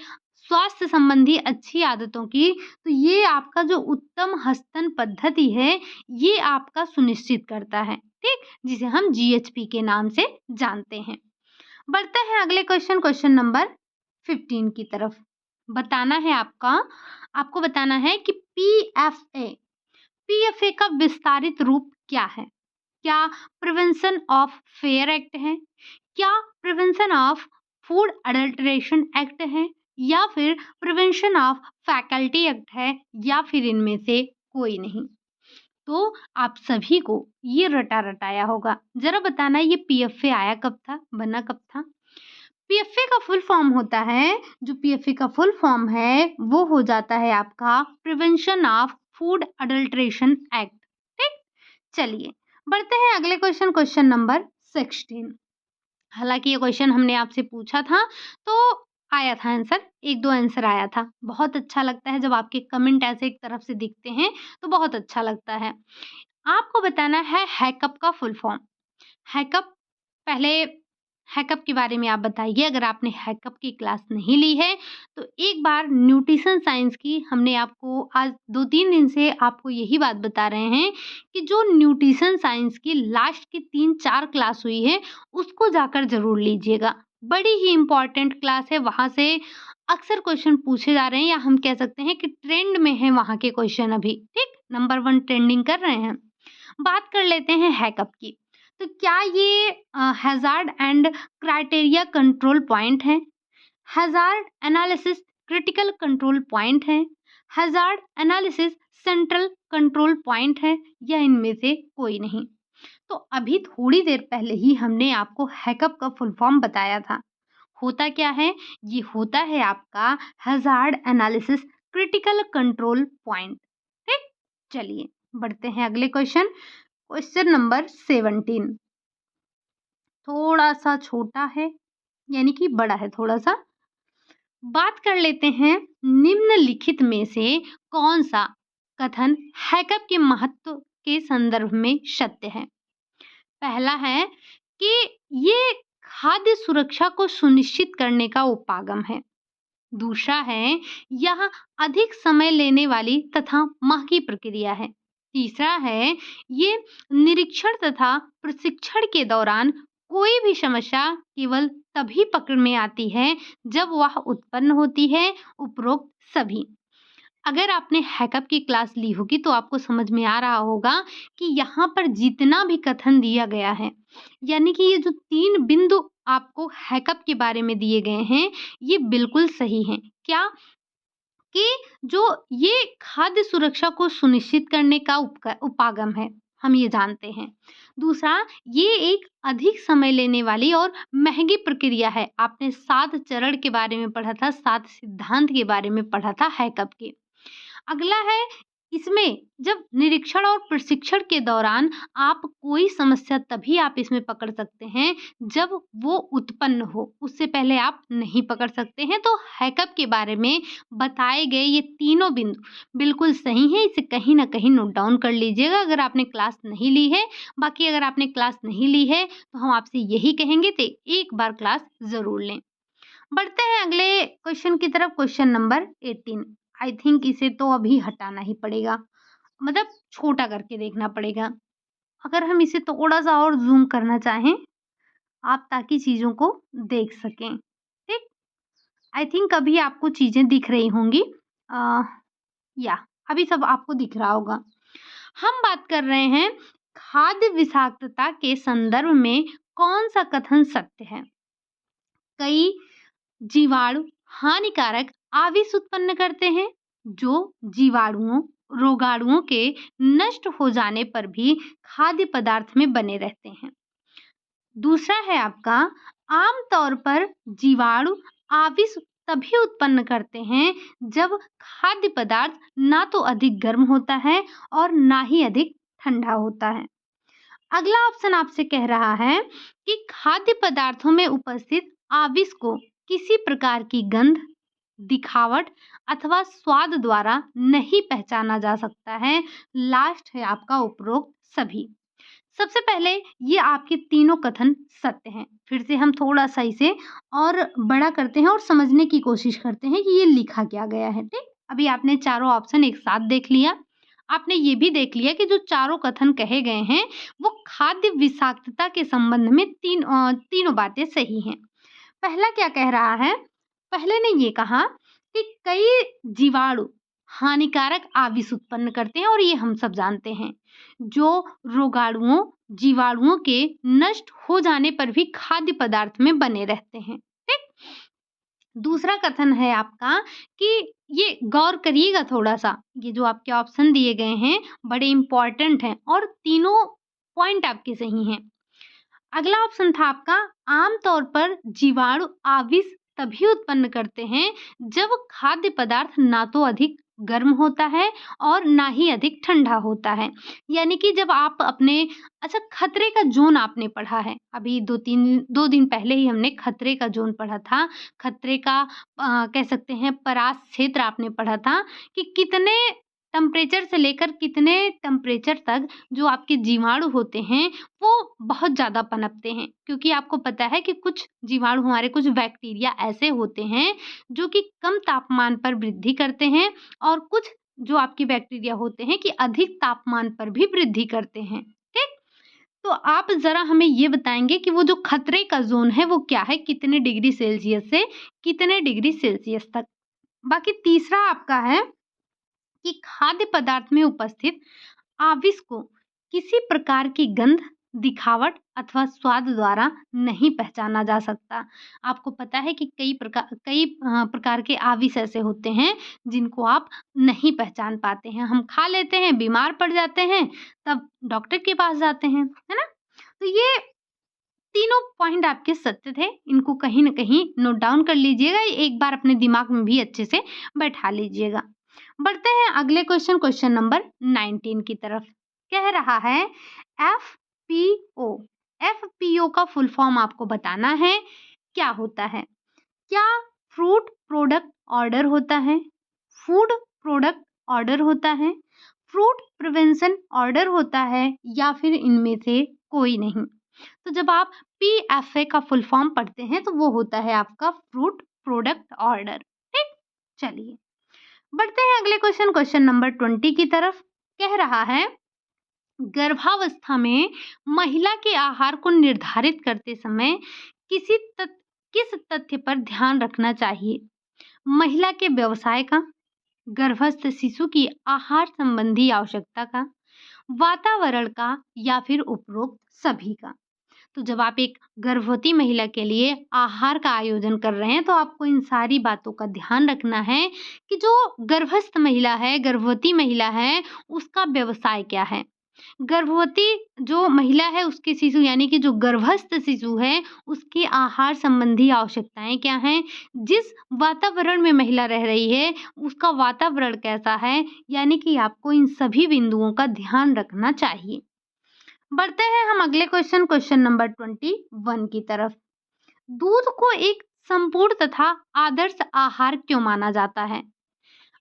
स्वास्थ्य संबंधी अच्छी आदतों की, तो ये आपका जो उत्तम हस्तन पद्धति है, ये आपका सुनिश्चित करता है, ठीक? जिसे हम जीएचपी के नाम से जानते हैं। बढ़ते हैं अगले क्वेश्चन नंबर 15 की तरफ। आपको बताना है कि पीएफए का विस्तारित रूप क्या है? क्या प्रिवेंशन ऑफ फेयर एक्ट है? क्या prevention of food adulteration act है? या फिर प्रिवेंशन ऑफ फैकल्टी एक्ट है? या फिर इनमें से कोई नहीं? तो आप सभी को ये रटा रटाया होगा। जरा बताना ये पीएफए आया कब था, बना कब था? पीएफए का फुल फॉर्म होता है, जो पीएफए का फुल फॉर्म है वो हो जाता है आपका prevention of food adulteration act, ठीक? चलिए बढ़ते हैं अगले क्वेश्चन नंबर 16। हालांकि ये क्वेश्चन हमने आपसे पूछा था तो आया था आंसर, एक दो आंसर आया था। बहुत अच्छा लगता है जब आपके कमेंट ऐसे एक तरफ से दिखते हैं, तो बहुत अच्छा लगता है। आपको बताना है हैकअप का फुल फॉर्म। हैकअप, पहले हैकअप के बारे में आप बताइए। अगर आपने हैकअप की क्लास नहीं ली है तो एक बार न्यूट्रिशन साइंस की हमने आपको आज 2-3 दिन से आपको यही बात बता रहे हैं कि जो न्यूट्रिशन साइंस की लास्ट की 3-4 क्लास हुई है उसको जाकर ज़रूर लीजिएगा। बड़ी ही इम्पोर्टेंट क्लास है, वहाँ से अक्सर क्वेश्चन पूछे जा रहे हैं, या हम कह सकते हैं कि ट्रेंड में है वहाँ के क्वेश्चन अभी, ठीक? नंबर 1 ट्रेंडिंग कर रहे हैं। बात कर लेते हैं हैकअप की। तो क्या ये hazard and criteria control point है? Hazard analysis critical control point है? Hazard analysis central control point है? या इनमें से कोई नहीं? तो अभी थोड़ी देर पहले ही हमने आपको हैकअप का फुल फॉर्म बताया था। होता क्या है? ये होता है आपका hazard analysis critical control point, ठीक? चलिए बढ़ते हैं अगले क्वेश्चन नंबर 17। थोड़ा सा छोटा है, यानी कि बड़ा है थोड़ा सा। बात कर लेते हैं निम्नलिखित में से कौन सा कथन हैकअप के महत्व के संदर्भ में सत्य है? पहला है कि ये खाद्य सुरक्षा को सुनिश्चित करने का उपागम है। दूसरा है, यह अधिक समय लेने वाली तथा महंगी प्रक्रिया है। तीसरा है, ये निरीक्षण तथा प्रशिक्षण के दौरान कोई भी समस्या केवल तभी पकड़ में आती है जब वह उत्पन्न होती है। उपरोक्त सभी। अगर आपने हैकअप की क्लास ली होगी तो आपको समझ में आ रहा होगा कि यहाँ पर जितना भी कथन दिया गया है, यानी कि ये जो 3 बिंदु आपको हैकअप के बारे में दिए गए हैं, ये बिल्कुल सही हैं। क्या? कि जो ये खाद्य सुरक्षा को सुनिश्चित करने का उपागम है, हम ये जानते हैं। दूसरा, ये एक अधिक समय लेने वाली और महंगी प्रक्रिया है। आपने 7 चरण के बारे में पढ़ा था, 7 सिद्धांत के बारे में पढ़ा था हैकअप के। अगला है, इसमें जब निरीक्षण और प्रशिक्षण के दौरान आप कोई समस्या तभी आप इसमें पकड़ सकते हैं जब वो उत्पन्न हो, उससे पहले आप नहीं पकड़ सकते हैं। तो हैकअप के बारे में बताए गए ये तीनों बिंदु बिल्कुल सही हैं। इसे कहीं न कहीं नोट डाउन कर लीजिएगा अगर आपने क्लास नहीं ली है। बाकी अगर आपने क्लास नहीं ली है तो हम आपसे यही कहेंगे कि एक बार क्लास ज़रूर लें। बढ़ते हैं अगले क्वेश्चन की तरफ, क्वेश्चन नंबर 18। आई थिंक इसे तो अभी हटाना ही पड़ेगा, मतलब छोटा करके देखना पड़ेगा। अगर हम इसे थोड़ा-सा और ज़ूम करना चाहें आप, ताकि चीज़ों को देख सकें, ठीक? आई थिंक अभी आपको चीज़ें दिख रही होंगी। अ, या अभी सब आपको दिख रहा होगा। हम बात कर रहे हैं खाद्य विषाक्तता के संदर्भ में कौन-सा कथन सत्य है? कई जीवाणु हानिकारक आविष उत्पन्न करते हैं जो जीवाणुओं रोगाणुओं के नष्ट हो जाने पर भी खाद्य पदार्थ में बने रहते हैं। दूसरा है आपका, आमतौर पर जीवाणु आविष तभी उत्पन्न करते हैं जब खाद्य पदार्थ ना तो अधिक गर्म होता है और ना ही अधिक ठंडा होता है। अगला ऑप्शन आपसे कह रहा है कि खाद्य पदार्थों में उपस्थित आविष को किसी प्रकार की गंध, दिखावट अथवा स्वाद द्वारा नहीं पहचाना जा सकता है। लास्ट है आपका उपरोक्त सभी। सबसे पहले ये आपके तीनों कथन सत्य हैं। फिर से हम थोड़ा-सा इसे और बड़ा करते हैं और समझने की कोशिश करते हैं कि ये लिखा क्या गया है, ठीक? अभी आपने चारों ऑप्शन एक साथ देख लिया। आपने ये भी देख लिया कि जो चारों कथन कहे गए हैं, वो खाद्य विषाक्तता के संबंध में तीनों बातें सही हैं। पहला क्या कह रहा है? पहले ने ये कहा कि कई जीवाणु हानिकारक आविष उत्पन्न करते हैं और ये हम सब जानते हैं, जो रोगाणुओं, जीवाणुओं के नष्ट हो जाने पर भी खाद्य पदार्थ में बने रहते हैं, ठीक? दूसरा कथन है आपका कि ये गौर करिएगा थोड़ा-सा, ये जो आपके ऑप्शन दिए गए हैं, बड़े इम्पोर्टेंट हैं और तीनों पॉइंट आपके सही हैं। अगला ऑप्शन था आपका, आमतौर पर जीवाणु आविष तभी उत्पन्न करते हैं जब खाद्य पदार्थ ना तो अधिक गर्म होता है और ना ही अधिक ठंडा होता है। यानी कि जब आप अपने, अच्छा, खतरे का ज़ोन आपने पढ़ा है, अभी 2 दिन पहले ही हमने खतरे का ज़ोन पढ़ा था। खतरे का कह सकते हैं परास क्षेत्र आपने पढ़ा था कि कितने टेम्परेचर से लेकर कितने टेम्परेचर तक जो आपके जीवाणु होते हैं वो बहुत ज़्यादा पनपते हैं। क्योंकि आपको पता है कि कुछ जीवाणु, हमारे कुछ बैक्टीरिया ऐसे होते हैं जो कि कम तापमान पर वृद्धि करते हैं और कुछ जो आपके बैक्टीरिया होते हैं कि अधिक तापमान पर भी वृद्धि करते हैं, ठीक? तो आप ज़रा हमें ये बताएँगे कि वो जो खतरे का ज़ोन है वो क्या है? कितने डिग्री सेल्सियस से कितने डिग्री सेल्सियस तक? बाकी तीसरा आपका है कि खाद्य पदार्थ में उपस्थित आविष को किसी प्रकार की गंध, दिखावट अथवा स्वाद द्वारा नहीं पहचाना जा सकता। आपको पता है कि कई प्रकार के आविष ऐसे होते हैं जिनको आप नहीं पहचान पाते हैं। हम खा लेते हैं, बीमार पड़ जाते हैं, तब डॉक्टर के पास जाते हैं, है ना? तो ये तीनों पॉइंट आपके सत्य थे। इनको कहीं न कहीं नोट डाउन कर लीजिएगा, एक बार अपने दिमाग में भी अच्छे से बैठा लीजिएगा। बढ़ते हैं अगले क्वेश्चन, क्वेश्चन नंबर 19 की तरफ। कह रहा है एफपीओ। एफपीओ का फुल फॉर्म आपको बताना है, क्या होता है? क्या फ्रूट प्रोडक्ट ऑर्डर होता है? फूड प्रोडक्ट ऑर्डर होता है? फ्रूट प्रिवेंशन ऑर्डर होता है या फिर इनमें से कोई नहीं? तो जब आप PFA का फुल फॉर्म पढ़ते हैं तो वो होता है आपका फ्रूट प्रोडक्ट ऑर्डर। ठीक, चलिए बढ़ते हैं अगले क्वेश्चन नंबर 20 की तरफ। कह रहा है गर्भावस्था में महिला के आहार को निर्धारित करते समय किस तथ्य पर ध्यान रखना चाहिए? महिला के व्यवसाय का, गर्भस्थ शिशु की आहार संबंधी आवश्यकता का, वातावरण का या फिर उपरोक्त सभी का। तो जब आप एक गर्भवती महिला के लिए आहार का आयोजन कर रहे हैं तो आपको इन सारी बातों का ध्यान रखना है कि जो गर्भस्थ महिला है, गर्भवती महिला है, उसका व्यवसाय क्या है। गर्भवती जो महिला है उसके शिशु यानी कि जो गर्भस्थ शिशु है उसके आहार संबंधी आवश्यकताएं क्या हैं, जिस वातावरण में महिला रह रही है उसका वातावरण कैसा है, यानी कि आपको इन सभी बिंदुओं का ध्यान रखना चाहिए। बढ़ते हैं हम अगले क्वेश्चन नंबर 21 की तरफ। दूध को एक संपूर्ण तथा आदर्श आहार क्यों माना जाता है?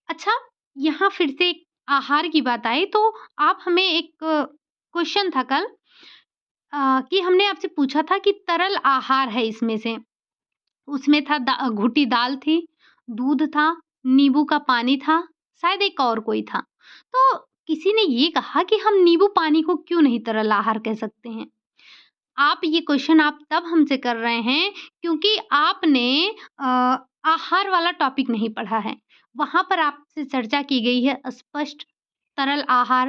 अच्छा, यहाँ फिर से एक आहार की बात आई तो आप हमें एक क्वेश्चन था कल कि हमने आपसे पूछा था कि तरल आहार है इसमें से, उसमें था घुटी दाल थी, दूध था, नींबू का पानी था, शायद एक और कोई था। तो किसी ने ये कहा कि हम नींबू पानी को क्यों नहीं तरल आहार कह सकते हैं? आप ये क्वेश्चन आप तब हमसे कर रहे हैं क्योंकि आपने आहार वाला टॉपिक नहीं पढ़ा है। वहाँ पर आपसे चर्चा की गई है स्पष्ट तरल आहार,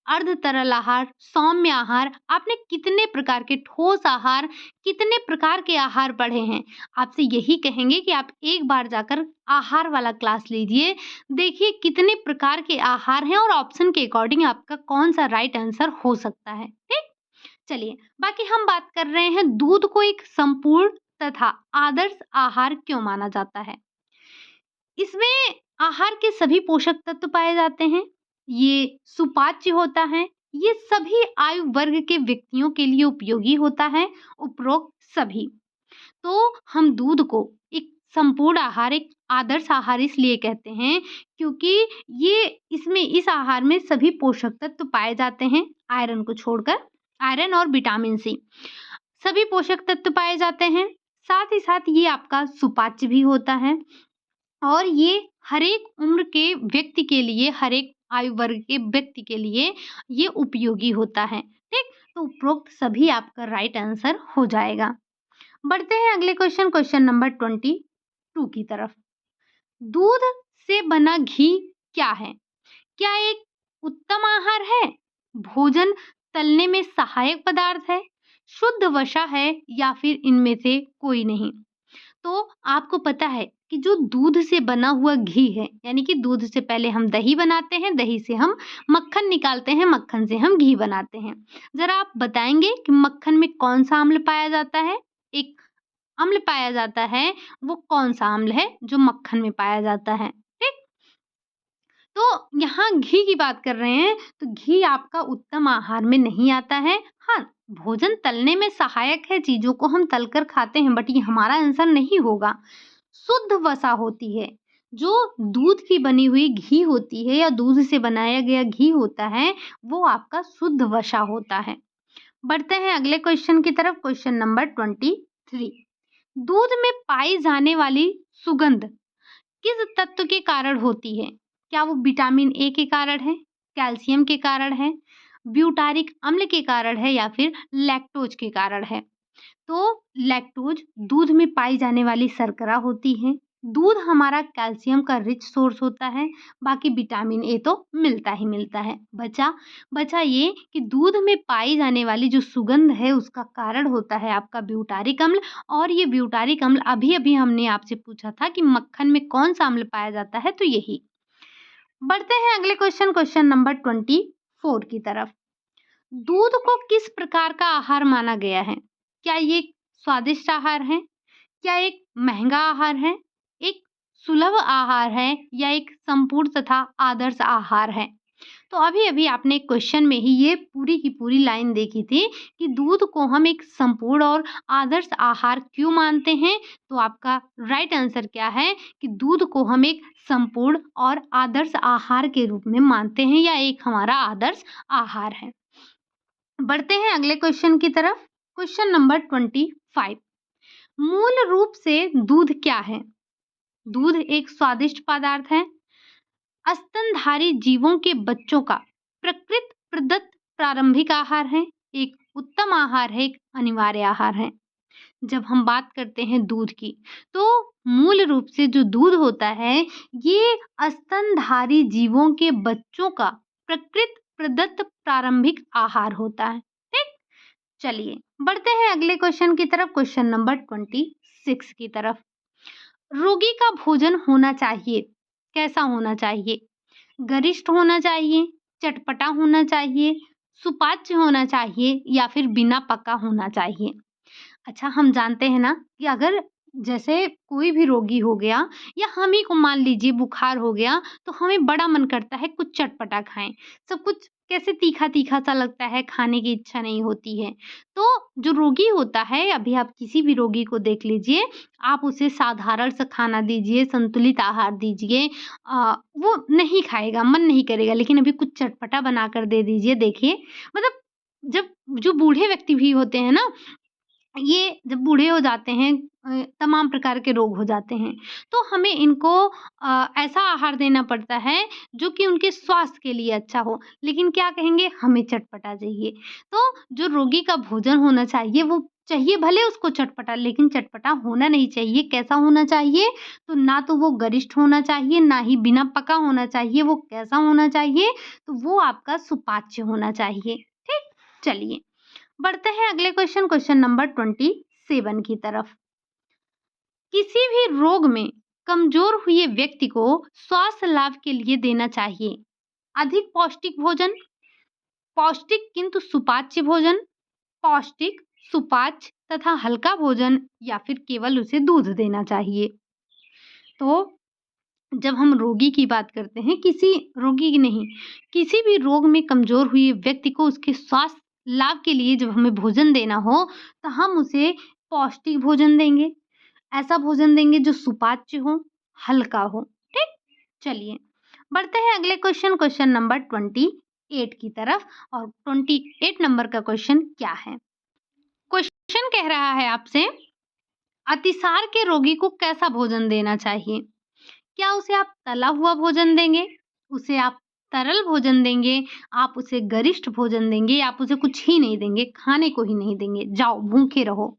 अर्ध तरल आहार, सौम्य आहार। आपने कितने प्रकार के ठोस आहार, कितने प्रकार के आहार पढ़े हैं। आपसे यही कहेंगे कि आप एक बार जाकर आहार वाला क्लास लीजिए। देखिए कितने प्रकार के आहार हैं और ऑप्शन के अकॉर्डिंग आपका कौन-सा राइट आंसर हो सकता है। ठीक? चलिए, बाकी हम बात कर रहे हैं दूध को एक संपूर्ण तथा आदर्श आहार क्यों माना जाता है। इसमें आहार के सभी पोषक तत्व पाए जाते हैं, ये सुपाच्य होता है, ये सभी आयु वर्ग के व्यक्तियों के लिए उपयोगी होता है, उपरोक्त सभी। तो हम दूध को एक संपूर्ण आहार, एक आदर्श आहार इसलिए कहते हैं क्योंकि ये इसमें इस आहार में सभी पोषक तत्व पाए जाते हैं, आयरन को छोड़कर, आयरन और विटामिन सी सभी पोषक तत्व पाए जाते हैं। साथ ही साथ ये आपका सुपाच्य भी होता है और ये हर एक उम्र के व्यक्ति के लिए, हर एक आयु वर्ग के व्यक्ति के लिए ये उपयोगी होता है। ठीक? तो उपरोक्त सभी आपका राइट आंसर हो जाएगा। बढ़ते हैं अगले क्वेश्चन नंबर 22 की तरफ। दूध से बना घी क्या है? क्या एक उत्तम आहार है? भोजन तलने में सहायक पदार्थ है? शुद्ध वसा है या फिर इनमें से कोई नहीं? तो आपको पता है कि जो दूध से बना हुआ घी है, यानी कि दूध से पहले हम दही बनाते हैं, दही से हम मक्खन निकालते हैं, मक्खन से हम घी बनाते हैं। ज़रा आप बताएँगे कि मक्खन में कौन-सा अम्ल पाया जाता है? एक अम्ल पाया जाता है, वो कौन-सा अम्ल है जो मक्खन में पाया जाता है? ठीक? तो यहाँ घी की बात कर रहे हैं, तो घी आपका उत्तम आहार में नहीं आता है। हाँ, भोजन तलने में सहायक है, चीज़ों को हम तलकर खाते हैं, बट ये हमारा आंसर नहीं होगा। शुद्ध वसा होती है, जो दूध की बनी हुई घी होती है या दूध से बनाया गया घी होता है, वो आपका शुद्ध वसा होता है। बढ़ते हैं अगले क्वेश्चन की तरफ, क्वेश्चन नंबर 23। दूध में पाई जाने वाली सुगंध किस तत्व के कारण होती है? क्या वो विटामिन ए के कारण है, कैल्शियम के कारण है, ब्यूटारिक अम्ल के कारण है या फिर लैक्टोज के कारण है? तो लैक्टोज दूध में पाई जाने वाली शर्करा होती है। दूध हमारा कैल्शियम का रिच सोर्स होता है, बाकी विटामिन ए तो मिलता ही मिलता है। बचा ये कि दूध में पाई जाने वाली जो सुगंध है उसका कारण होता है आपका ब्यूटारिक अम्ल, और ये ब्यूटारिक अम्ल अभी-अभी हमने आपसे पूछा था कि मक्खन में कौन-सा अम्ल पाया जाता है, तो यही। बढ़ते हैं अगले क्वेश्चन नंबर 24 की तरफ। दूध को किस प्रकार का आहार माना गया है? क्या ये एक स्वादिष्ट आहार है? क्या एक महंगा आहार है? एक सुलभ आहार है या एक संपूर्ण तथा आदर्श आहार है? तो अभी-अभी आपने क्वेश्चन में ही ये पूरी की पूरी लाइन देखी थी कि दूध को हम एक संपूर्ण और आदर्श आहार क्यों मानते हैं? तो आपका राइट आंसर क्या है कि दूध को हम एक संपूर्ण और आदर्श आहार के रूप में मानते हैं या एक हमारा आदर्श आहार है। बढ़ते हैं अगले क्वेश्चन की तरफ। क्वेश्चन नंबर 25, मूल रूप से दूध क्या है? दूध एक स्वादिष्ट पदार्थ है, स्तनधारी जीवों के बच्चों का प्रकृति प्रदत्त प्रारंभिक आहार है, एक उत्तम आहार है, एक अनिवार्य आहार है। जब हम बात करते हैं दूध की, तो मूल रूप से जो दूध होता है, ये स्तनधारी जीवों के बच्चों का प्रकृति प्रदत्त प्रारंभिक आहार होता है। ठीक, चलिए बढ़ते हैं अगले क्वेश्चन की तरफ, क्वेश्चन नंबर 26 की तरफ। रोगी का भोजन होना चाहिए, कैसा होना चाहिए? गरिष्ठ होना चाहिए, चटपटा होना चाहिए, सुपाच्य होना चाहिए या फिर बिना पका होना चाहिए? अच्छा, हम जानते हैं ना कि अगर जैसे कोई भी रोगी हो गया या हम ही को मान लीजिए बुखार हो गया, तो हमें बड़ा मन करता है कुछ चटपटा खाएँ। सब कुछ कैसे तीखा-तीखा सा लगता है, खाने की इच्छा नहीं होती है। तो जो रोगी होता है, अभी आप किसी भी रोगी को देख लीजिए, आप उसे साधारण सा खाना दीजिए, संतुलित आहार दीजिए, वो नहीं खाएगा, मन नहीं करेगा। लेकिन अभी कुछ चटपटा बनाकर दे दीजिए, देखिए मतलब जब जो बूढ़े व्यक्ति भी होते हैं ना, ये जब बूढ़े हो जाते हैं, तमाम प्रकार के रोग हो जाते हैं, तो हमें इनको ऐसा आहार देना पड़ता है जो कि उनके स्वास्थ्य के लिए अच्छा हो। लेकिन क्या कहेंगे, हमें चटपटा चाहिए। तो जो रोगी का भोजन होना चाहिए, वो चाहिए भले उसको चटपटा, लेकिन चटपटा होना नहीं चाहिए। कैसा होना चाहिए? तो ना तो वो गरिष्ठ होना चाहिए, ना ही बिना पका होना चाहिए। वो कैसा होना चाहिए? तो वो आपका सुपाच्य होना चाहिए। ठीक, चलिए बढ़ते हैं अगले क्वेश्चन, क्वेश्चन नंबर 27 की तरफ। किसी भी रोग में कमजोर हुए व्यक्ति को स्वास्थ्य लाभ के लिए देना चाहिए अधिक पौष्टिक भोजन, पौष्टिक किंतु सुपाच्य भोजन, पौष्टिक, सुपाच्य तथा हल्का भोजन या फिर केवल उसे दूध देना चाहिए। तो जब हम रोगी की बात करते हैं, किसी रोगी की नहीं, किसी भी रोग में कमजोर हुए व्यक्ति को उसके स्वास्थ्य लाभ के लिए जब हमें भोजन देना हो, तो हम उसे पौष्टिक भोजन देंगे, ऐसा भोजन देंगे जो सुपाच्य हो, हल्का हो। ठीक, चलिए बढ़ते हैं अगले क्वेश्चन, क्वेश्चन नंबर 28 की तरफ। और 28 नंबर का क्वेश्चन क्या है? क्वेश्चन कह रहा है आपसे, अतिसार के रोगी को कैसा भोजन देना चाहिए? क्या उसे आप तला हुआ भोजन देंगे? उसे आप तरल भोजन देंगे? आप उसे गरिष्ठ भोजन देंगे? या आप उसे कुछ ही नहीं देंगे, खाने को ही नहीं देंगे, जाओ भूखे रहो?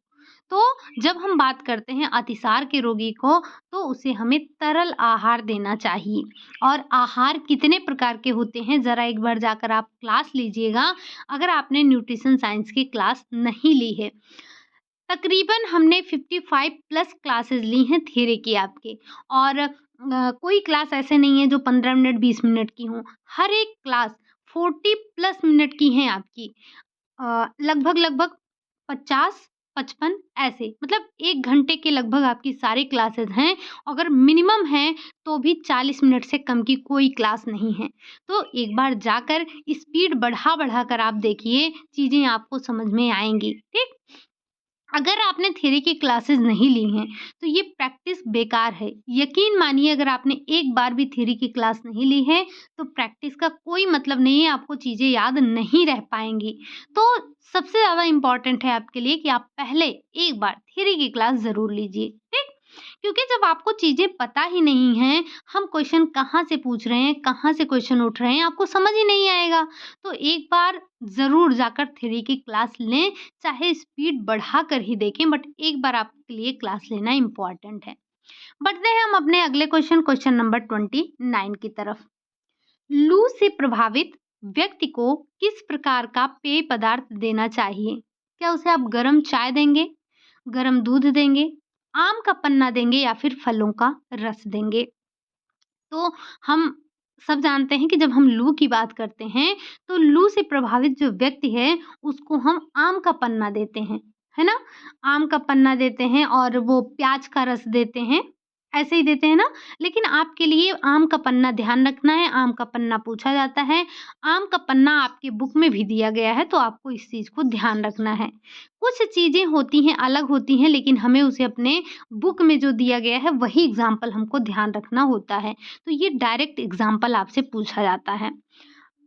तो जब हम बात करते हैं अतिसार के रोगी को, तो उसे हमें तरल आहार देना चाहिए। और आहार कितने प्रकार के होते हैं, ज़रा एक बार जाकर आप क्लास लीजिएगा, अगर आपने न्यूट्रिशन साइंस की क्लास नहीं ली है। तकरीबन हमने 55 प्लस क्लासेस ली हैं थ्योरी की आपकी। और कोई क्लास ऐसे नहीं है जो 15 मिनट 20 मिनट की हों। हर एक क्लास 40 प्लस मिनट की हैं आपकी। लगभग-लगभग 50-55 ऐसे, मतलब 1 घंटे के लगभग आपकी सारी क्लासेस हैं। अगर मिनिमम है तो भी 40 मिनट से कम की कोई क्लास नहीं है। तो एक बार जाकर स्पीड बढ़ा-बढ़ा कर आप देखिए, चीज़ें आपको समझ में आएँगी। ठीक? अगर आपने थ्योरी की क्लासेस नहीं ली हैं, तो ये प्रैक्टिस बेकार है। यकीन मानिए, अगर आपने एक बार भी थ्योरी की क्लास नहीं ली है, तो प्रैक्टिस का कोई मतलब नहीं है, आपको चीज़ें याद नहीं रह पाएँगी। तो सबसे ज़्यादा इम्पोर्टेंट है आपके लिए कि आप पहले एक बार थ्योरी की क्लास ज़रूर लीजिए, ठीक? क्योंकि जब आपको चीज़ें पता ही नहीं हैं, हम क्वेश्चन कहाँ से पूछ रहे हैं, कहाँ से क्वेश्चन उठ रहे हैं, आपको समझ ही नहीं आएगा। तो एक बार ज़रूर जाकर थ्योरी की क्लास लें, चाहे स्पीड बढ़ाकर ही देखें, बट एक बार आपके लिए क्लास लेना इम्पोर्टेंट है। बढ़ते हैं हम अपने अगले क्वेश्चन, क्वेश्चन नंबर 29 की तरफ। लू से प्रभावित व्यक्ति को किस प्रकार का पेय पदार्थ देना चाहिए? क्या उसे आप गर्म चाय देंगे, गर्म दूध देंगे, आम का पन्ना देंगे या फिर फलों का रस देंगे? तो हम सब जानते हैं कि जब हम लू की बात करते हैं, तो लू से प्रभावित जो व्यक्ति है, उसको हम आम का पन्ना देते हैं, है ना? आम का पन्ना देते हैं और वो प्याज का रस देते हैं, ऐसे ही देते हैं ना? लेकिन आपके लिए आम का पन्ना ध्यान रखना है, आम का पन्ना पूछा जाता है। आम का पन्ना आपके बुक में भी दिया गया है, तो आपको इस चीज़ को ध्यान रखना है। कुछ चीज़ें होती हैं, अलग होती हैं, लेकिन हमें उसे अपने बुक में जो दिया गया है, वही एग्ज़ाम्पल हमको ध्यान रखना होता है। तो ये डायरेक्ट एग्ज़ाम्पल आपसे पूछा जाता है।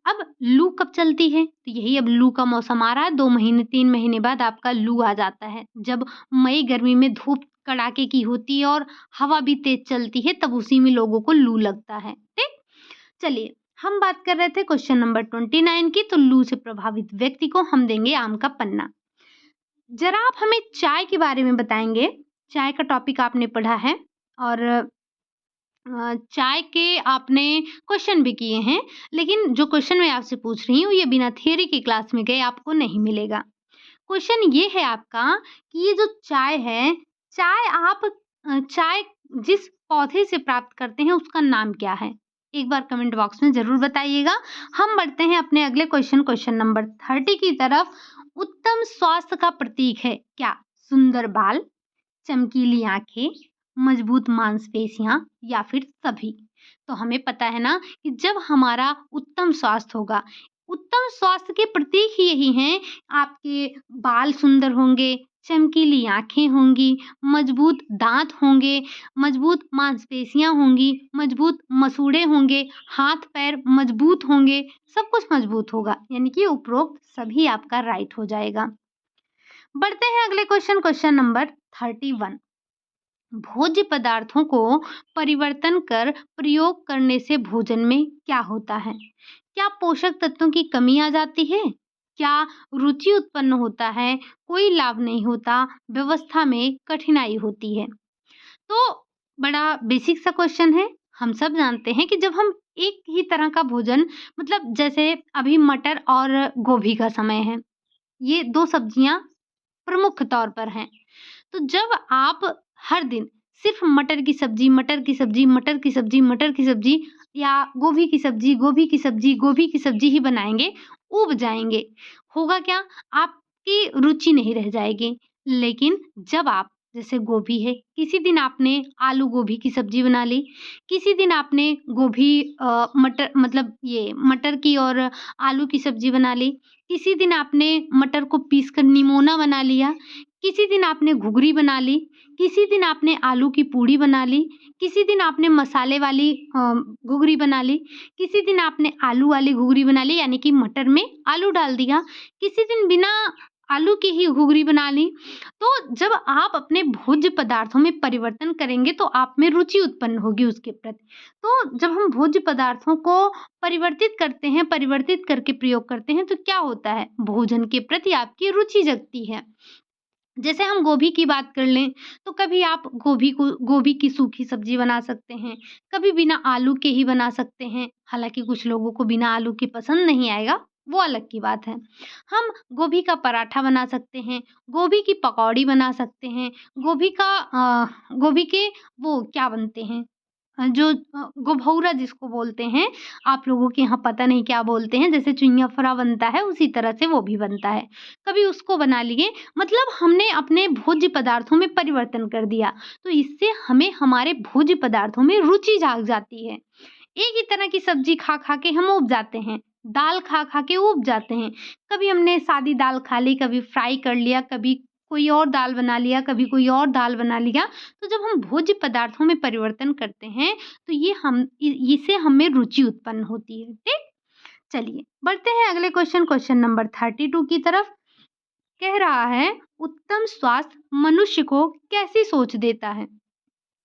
अब लू कब चलती है? तो यही अब लू का मौसम आ रहा है, 2 महीने 3 महीने बाद आपका लू आ जाता है। जब मई गर्मी में धूप कड़ाके की होती है और हवा भी तेज चलती है, तब उसी में लोगों को लू लगता है। ठीक? चलिए, हम बात कर रहे थे क्वेश्चन नंबर 29 की, तो लू से प्रभावित व्यक्ति को हम देंगे आम का पन्ना। ज़रा आप हमें चाय के बारे में बताएँगे। चाय का टॉपिक आपने पढ़ा है और चाय के आपने क्वेश्चन भी किए हैं, लेकिन जो क्वेश्चन मैं आपसे पूछ रही हूँ, ये बिना थियरी की क्लास में गए आपको नहीं मिलेगा। क्वेश्चन ये है आपका कि ये जो चाय है, चाय जिस पौधे से प्राप्त करते हैं, उसका नाम क्या है? एक बार कमेंट बॉक्स में ज़रूर बताइएगा। हम बढ़ते हैं अपने अगले क्वेश्चन नंबर 30 की तरफ। उत्तम स्वास्थ्य का प्रतीक है क्या? सुंदर बाल, चमकीली आँखें, मजबूत मांसपेशियाँ या फिर सभी? तो हमें पता है ना कि जब हमारा उत्तम स्वास्थ्य होगा, उत्तम स्वास्थ्य के प्रतीक ही यही हैं, आपके बाल सुंदर होंगे, चमकीली आँखें होंगी, मजबूत दाँत होंगे, मजबूत मांसपेशियाँ होंगी, मजबूत मसूड़े होंगे, हाथ-पैर मजबूत होंगे, सब कुछ मजबूत होगा, यानी कि उपरोक्त सभी आपका राइट हो जाएगा। बढ़ते हैं अगले क्वेश्चन नंबर 31। भोज्य पदार्थों को परिवर्तन कर प्रयोग करने से भोजन में क्या होता है? क्या पोषक तत्वों की कमी आ जाती है? क्या रुचि उत्पन्न होता है? कोई लाभ नहीं होता? व्यवस्था में कठिनाई होती है? तो बड़ा बेसिक सा क्वेश्चन है। हम सब जानते हैं कि जब हम एक ही तरह का भोजन, मतलब जैसे अभी मटर और गोभी का समय है, ये 2 सब्जियाँ प्रमुख तौर पर हैं। तो जब आप हर दिन सिर्फ मटर की सब्जी, मटर की सब्जी, मटर की सब्जी, मटर की सब्जी या गोभी की सब्जी, गोभी की सब्जी, गोभी की सब्जी ही बनाएँगे, ऊब जाएँगे। होगा क्या? आपकी रुचि नहीं रह जाएगी। लेकिन जब आप, जैसे गोभी है, किसी दिन आपने आलू गोभी की सब्जी बना ली, किसी दिन आपने गोभी मटर, मतलब ये मटर की और आलू की सब्जी बना ली, किसी दिन आपने मटर को पीस कर निमोना बना लिया, किसी दिन आपने घुघरी बना ली, किसी दिन आपने आलू की पूड़ी बना ली, किसी दिन आपने मसाले वाली घुघरी बना ली, किसी दिन आपने आलू वाली घुघरी बना ली, यानी कि मटर में आलू डाल दिया, किसी दिन बिना आलू की ही घुघरी बना ली। तो जब आप अपने भोज्य पदार्थों में परिवर्तन करेंगे, तो आप में रुचि उत्पन्न होगी उसके प्रति। तो जब हम भोज्य पदार्थों को परिवर्तित करते हैं, परिवर्तित करके प्रयोग करते हैं, तो क्या होता है? भोजन के प्रति आपकी रुचि जगती है। जैसे हम गोभी की बात कर लें, तो कभी आप गोभी की सूखी सब्जी बना सकते हैं, कभी बिना आलू के ही बना सकते हैं। हालाँकि कुछ लोगों को बिना आलू के पसंद नहीं आएगा, वो अलग की बात है। हम गोभी का पराठा बना सकते हैं, गोभी की पकौड़ी बना सकते हैं, गोभी के वो क्या बनते हैं, गोभौरा जिसको बोलते हैं, आप लोगों के यहाँ पता नहीं क्या बोलते हैं, जैसे चुईया फरा बनता है, उसी तरह से वो भी बनता है। कभी उसको बना लिए, मतलब हमने अपने भोज्य पदार्थों में परिवर्तन कर दिया, तो इससे हमें हमारे भोज्य पदार्थों में रुचि जाग जाती है। एक ही तरह की सब्जी खा-खा के हम ऊब जाते हैं, दाल खा-खा के ऊब जाते हैं। कभी हमने सादी दाल खा ली, कभी फ्राई कर लिया, कभी कोई और दाल बना लिया, कभी कोई और दाल बना लिया। तो जब हम भोज्य पदार्थों में परिवर्तन करते हैं, तो ये हम इ इससे हमें रुचि उत्पन्न होती है, ठीक? चलिए, बढ़ते हैं अगले क्वेश्चन नंबर 32 की तरफ। कह रहा है, उत्तम स्वास्थ्य मनुष्य को कैसी सोच देता है?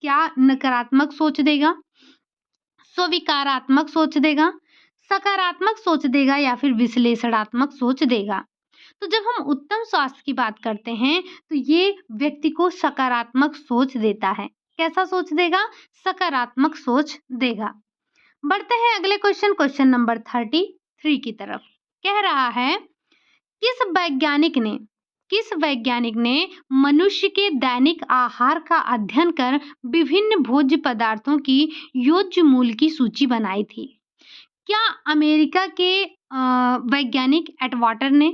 क्या नकारात्मक सोच देगा, स्वीकारात्मक सोच देगा, सकारात्मक सोच देगा या फिर विश्लेषणात्मक सोच देगा? तो जब हम उत्तम स्वास्थ्य की बात करते हैं, तो ये व्यक्ति को सकारात्मक सोच देता है। कैसा सोच देगा? सकारात्मक सोच देगा। बढ़ते हैं अगले क्वेश्चन नंबर 33 की तरफ। कह रहा है, किस वैज्ञानिक ने मनुष्य के दैनिक आहार का अध्ययन कर विभिन्न भोज्य पदार्थों की योज्य मूल्य की सूची बनाई थी? क्या अमेरिका के वैज्ञानिक एटवाटर ने?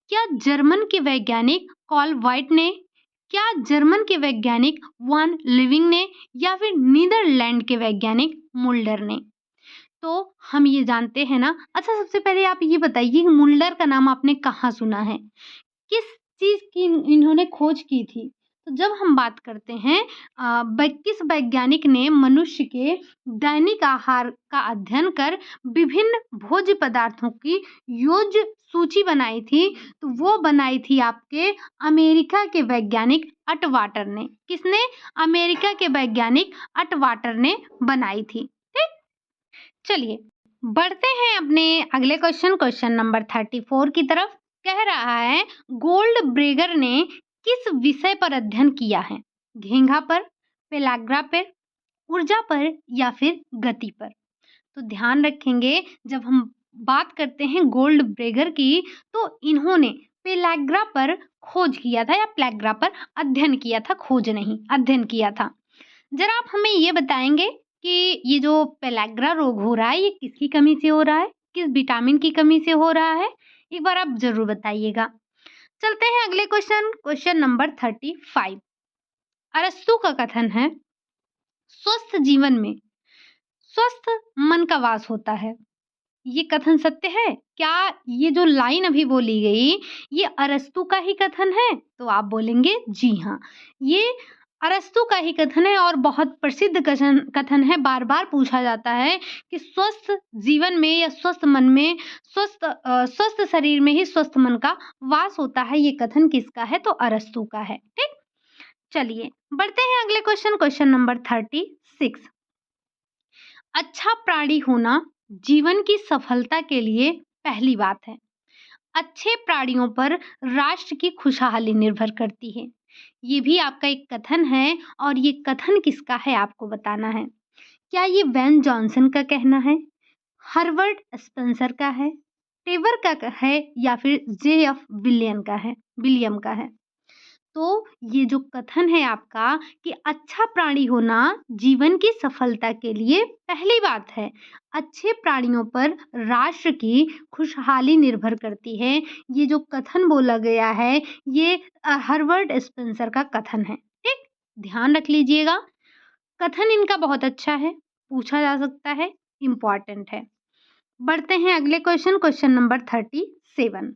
क्या जर्मन के वैज्ञानिक कॉल वाइट ने? क्या जर्मन के वैज्ञानिक वान लिविंग ने? या फिर नीदरलैंड के वैज्ञानिक मुल्डर ने? तो हम ये जानते हैं ना। अच्छा, सबसे पहले आप ये बताइए कि मुल्डर का नाम आपने कहाँ सुना है? किस चीज़ की इन्होंने खोज की थी? तो जब हम बात करते हैं किस वैज्ञानिक ने मनुष्य के दैनिक आहार का अध्ययन कर विभिन्न भोज्य पदार्थों की योज्य सूची बनाई थी, तो वो बनाई थी आपके अमेरिका के वैज्ञानिक अटवाटर ने। किसने? अमेरिका के वैज्ञानिक अटवाटर ने बनाई थी। ठीक, चलिए बढ़ते हैं अपने अगले क्वेश्चन नंबर 34 की तरफ। कह रहा है गोल्ड ब्रेगर ने किस विषय पर अध्ययन किया है? घेंघा पर, पेलाग्रा पर, ऊर्जा पर या फिर गति पर? तो ध्यान रखेंगे जब हम बात करते हैं गोल्ड ब्रेगर की, तो इन्होंने पेलाग्रा पर खोज किया था या प्लेग्रा पर अध्ययन किया था, खोज नहीं अध्ययन किया था। जरा आप हमें ये बताएंगे कि ये जो पेलाग्रा रोग हो रहा है ये किसकी कमी से हो रहा है, किस विटामिन की कमी से हो रहा है? एक बार आप जरूर बताइएगा। चलते हैं अगले क्वेश्चन नंबर 35। अरस्तु का कथन है स्वस्थ जीवन में स्वस्थ मन का वास होता है। ये कथन सत्य है क्या? ये जो लाइन अभी बोली गई ये अरस्तु का ही कथन है? तो आप बोलेंगे जी हाँ, ये अरस्तु का ही कथन है और बहुत प्रसिद्ध कथन है। बार बार पूछा जाता है कि स्वस्थ जीवन में या स्वस्थ मन में स्वस्थ शरीर में ही स्वस्थ मन का वास होता है। ये कथन किसका है? तो अरस्तु का है। ठीक, चलिए बढ़ते हैं अगले क्वेश्चन नंबर 36। अच्छा प्राणी होना जीवन की सफलता के लिए पहली बात है। अच्छे प्राणियों पर राष्ट्र की खुशहाली निर्भर करती है। ये भी आपका एक कथन है और ये कथन किसका है आपको बताना है। क्या ये वेन जॉनसन का कहना है, हर्बर्ट स्पेंसर का है, टेवर का है या फिर जे.एफ. विलियम का है? तो ये जो कथन है आपका कि अच्छा प्राणी होना जीवन की सफलता के लिए पहली बात है, अच्छे प्राणियों पर राष्ट्र की खुशहाली निर्भर करती है, ये जो कथन बोला गया है ये हर्बर्ट स्पेंसर का कथन है। ठीक, ध्यान रख लीजिएगा, कथन इनका बहुत अच्छा है, पूछा जा सकता है, इम्पॉर्टेंट है। बढ़ते हैं अगले क्वेश्चन नंबर 37।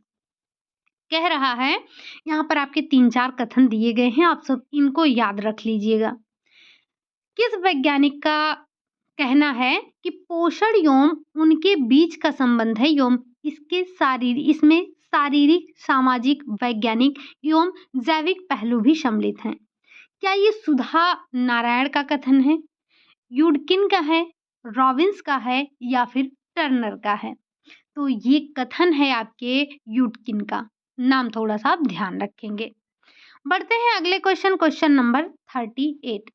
कह रहा है यहाँ पर आपके 3-4 कथन दिए गए हैं, आप सब इनको याद रख लीजिएगा। किस वैज्ञानिक का कहना है कि पोषण एवं उनके बीच का संबंध है एवं इसमें शारीरिक, सामाजिक, वैज्ञानिक एवं जैविक पहलू भी सम्मिलित हैं? क्या ये सुधा नारायण का कथन है, यूडकिन का है, रॉबिन्स का है या फिर टर्नर का है? तो ये कथन है आपके यूडकिन का। नाम थोड़ा सा आप ध्यान रखेंगे। बढ़ते हैं अगले क्वेश्चन नंबर 38।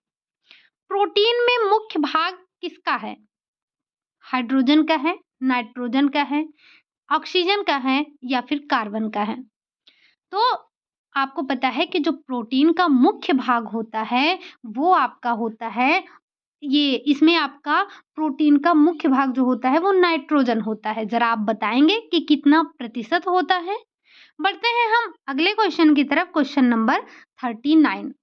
प्रोटीन में मुख्य भाग किसका है? हाइड्रोजन का है, नाइट्रोजन का है, ऑक्सीजन का है या फिर कार्बन का है? तो आपको पता है कि जो प्रोटीन का मुख्य भाग होता है वो आपका होता है, ये इसमें आपका प्रोटीन का मुख्य भाग जो होता है वो नाइट्रोजन होता है। जरा आप बताएंगे कि कितना प्रतिशत होता है? बढ़ते हैं हम अगले क्वेश्चन की तरफ। क्वेश्चन नंबर 39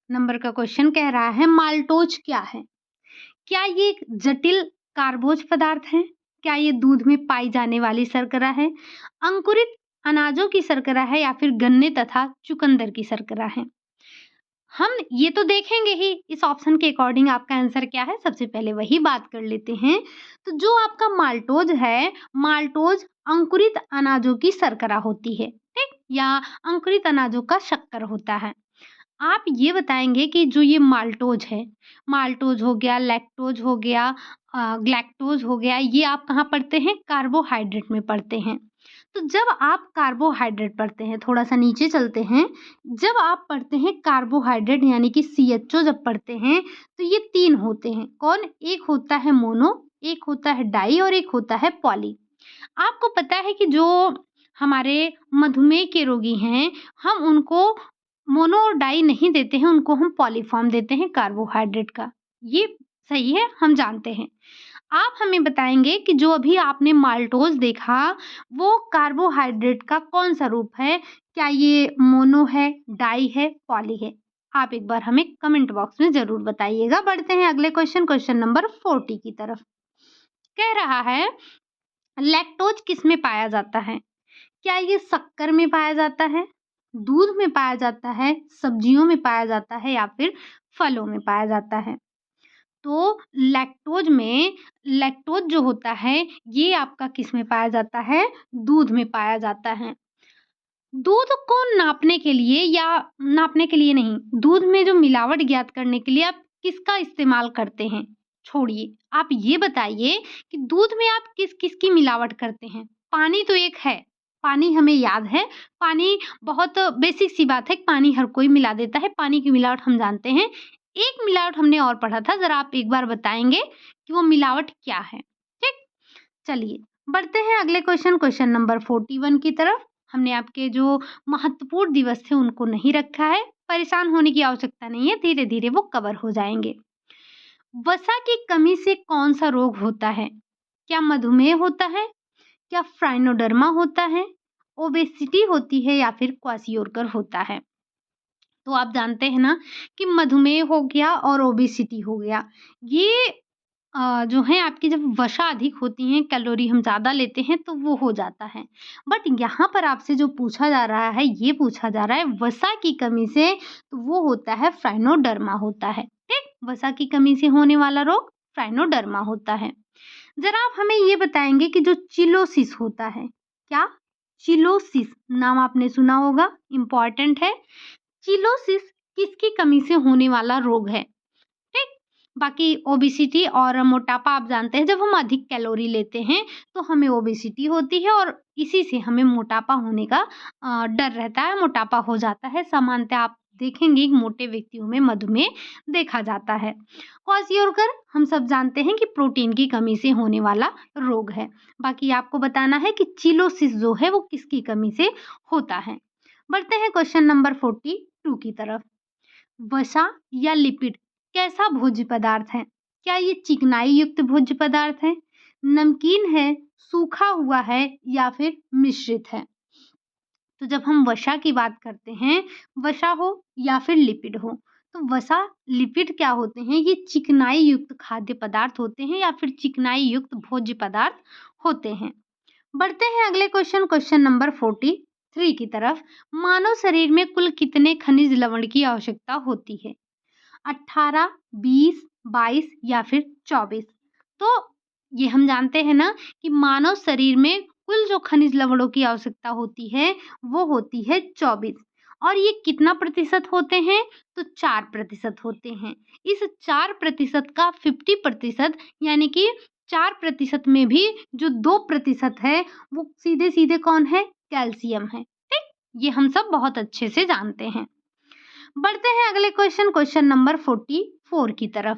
नंबर का क्वेश्चन कह रहा है माल्टोज क्या है? क्या ये एक जटिल कार्बोज पदार्थ है? क्या ये दूध में पाई जाने वाली शर्करा है, अंकुरित अनाजों की शर्करा है या फिर गन्ने तथा चुकंदर की शर्करा है? हम ये तो देखेंगे ही इस ऑप्शन के अकॉर्डिंग आपका आंसर क्या है, सबसे पहले वही बात कर लेते हैं। तो जो आपका माल्टोज है, माल्टोज अंकुरित अनाजों की शर्करा होती है, ठीक, या अंकुरित अनाजों का शक्कर होता है। आप ये बताएंगे कि जो ये माल्टोज है, माल्टोज हो गया, लैक्टोज हो गया, ग्लैक्टोज हो गया, ये आप कहाँ पढ़ते हैं? कार्बोहाइड्रेट में पढ़ते हैं। तो जब आप कार्बोहाइड्रेट पढ़ते हैं, थोड़ा सा नीचे चलते हैं, जब आप पढ़ते हैं कार्बोहाइड्रेट यानी कि CHO जब पढ़ते हैं तो ये 3 होते हैं। कौन? एक होता है मोनो, एक होता है डाई और एक होता है पॉली। आपको पता है कि जो हमारे मधुमेह के रोगी हैं, हम उनको मोनो और डाई नहीं देते हैं, उनको हम पॉलीफॉर्म देते हैं कार्बोहाइड्रेट का। ये सही है, हम जानते हैं। आप हमें बताएंगे कि जो अभी आपने माल्टोज देखा वो कार्बोहाइड्रेट का कौन सा रूप है? क्या ये मोनो है, डाई है, पॉली है? आप एक बार हमें कमेंट बॉक्स में जरूर बताइएगा। बढ़ते हैं अगले क्वेश्चन नंबर 40 की तरफ। कह रहा है लैक्टोज किस में पाया जाता है? क्या ये शक्कर में पाया जाता है, दूध में पाया जाता है, सब्जियों में पाया जाता है या फिर फलों में पाया जाता है? तो लैक्टोज जो होता है ये आपका किस में पाया जाता है? दूध में पाया जाता है। दूध को नापने के लिए या नापने के लिए नहीं, दूध में जो मिलावट ज्ञात करने के लिए आप किसका इस्तेमाल करते हैं? छोड़िए, आप ये बताइए कि दूध में आप किस-किस की मिलावट करते हैं? पानी तो एक है, पानी हमें याद है, पानी बहुत बेसिक सी बात है, पानी हर कोई मिला देता है, पानी की मिलावट हम जानते हैं। एक मिलावट हमने और पढ़ा था, ज़रा आप एक बार बताएँगे कि वो मिलावट क्या है? ठीक? चलिए, बढ़ते हैं अगले क्वेश्चन नंबर 41 की तरफ। हमने आपके जो महत्वपूर्ण दिवस थे उनको नहीं रखा है, परेशान होने की आवश्यकता नहीं है, धीरे-धीरे वो कवर हो जाएँगे। वसा की कमी से कौन-सा रोग होता है? क्या मधुमेह होता है? क्या फ्राइनोडर्मा होता है? ओबेसिटी होती है या फिर क्वाशियोरकर होता है? तो आप जानते हैं ना कि मधुमेह हो गया और ओबेसिटी हो गया। ये जो है आपकी जब वसा अधिक होती है, कैलोरी हम ज़्यादा लेते हैं तो वो हो जाता है। बट यहाँ पर आपसे जो पूछा जा रहा है, ये पूछा जा रहा है वसा की कमी से, तो वो होता है फ्राइनोडर्मा होता है, ठीक? वसा की कमी से होने वाला रोग फ्राइनोडर्मा होता है। ज़रा आप हमें ये बताएँगे कि जो चिलोसिस होता है, क्या? चिलोसिस नाम आपने सुना होगा, इम्पोर्टेंट है। चिलोसिस किसकी कमी से होने वाला रोग है? ठीक? बाकी ओबेसिटी और मोटापा आप जानते हैं जब हम अधिक कैलोरी लेते हैं तो हमें ओबेसिटी होती है और इसी से हमें मोटापा होने का डर रहता है, मोटापा हो जाता है। सामान्यतः आप देखेंगे कि मोटे व्यक्तियों में मधुमेह देखा जाता है। क्वाशियोरकर हम सब जानते हैं कि प्रोटीन की कमी से होने वाला रोग है। बाकी आपको बताना है कि चिलोसिस जो है वो किसकी कमी से होता है। बढ़ते हैं क्वेश्चन नंबर 42 की तरफ। वसा या लिपिड कैसा भोज्य पदार्थ है? क्या ये चिकनाई युक्त भोज्य पदार्थ है, नमकीन है, सूखा हुआ है या फिर मिश्रित है? तो जब हम वसा की बात करते हैं, वसा हो या फिर लिपिड हो, तो वसा लिपिड क्या होते हैं? ये चिकनाई युक्त खाद्य पदार्थ होते हैं या फिर चिकनाई युक्त भोज्य पदार्थ होते हैं। बढ़ते हैं अगले क्वेश्चन नंबर 43 की तरफ। मानव शरीर में कुल कितने खनिज लवण की आवश्यकता होती है? 18, 20, 22 या फिर 24? तो ये हम जानते हैं ना कि मानव शरीर में कुल जो खनिज लवणों की आवश्यकता होती है वो होती है 24। और ये कितना प्रतिशत होते हैं? तो 4% होते हैं। इस 4% का 50% यानी कि 4% में भी जो 2% है वो सीधे सीधे कौन है? कैल्शियम है, ठीक? ये हम सब बहुत अच्छे से जानते हैं। बढ़ते हैं अगले क्वेश्चन नंबर 44 की तरफ।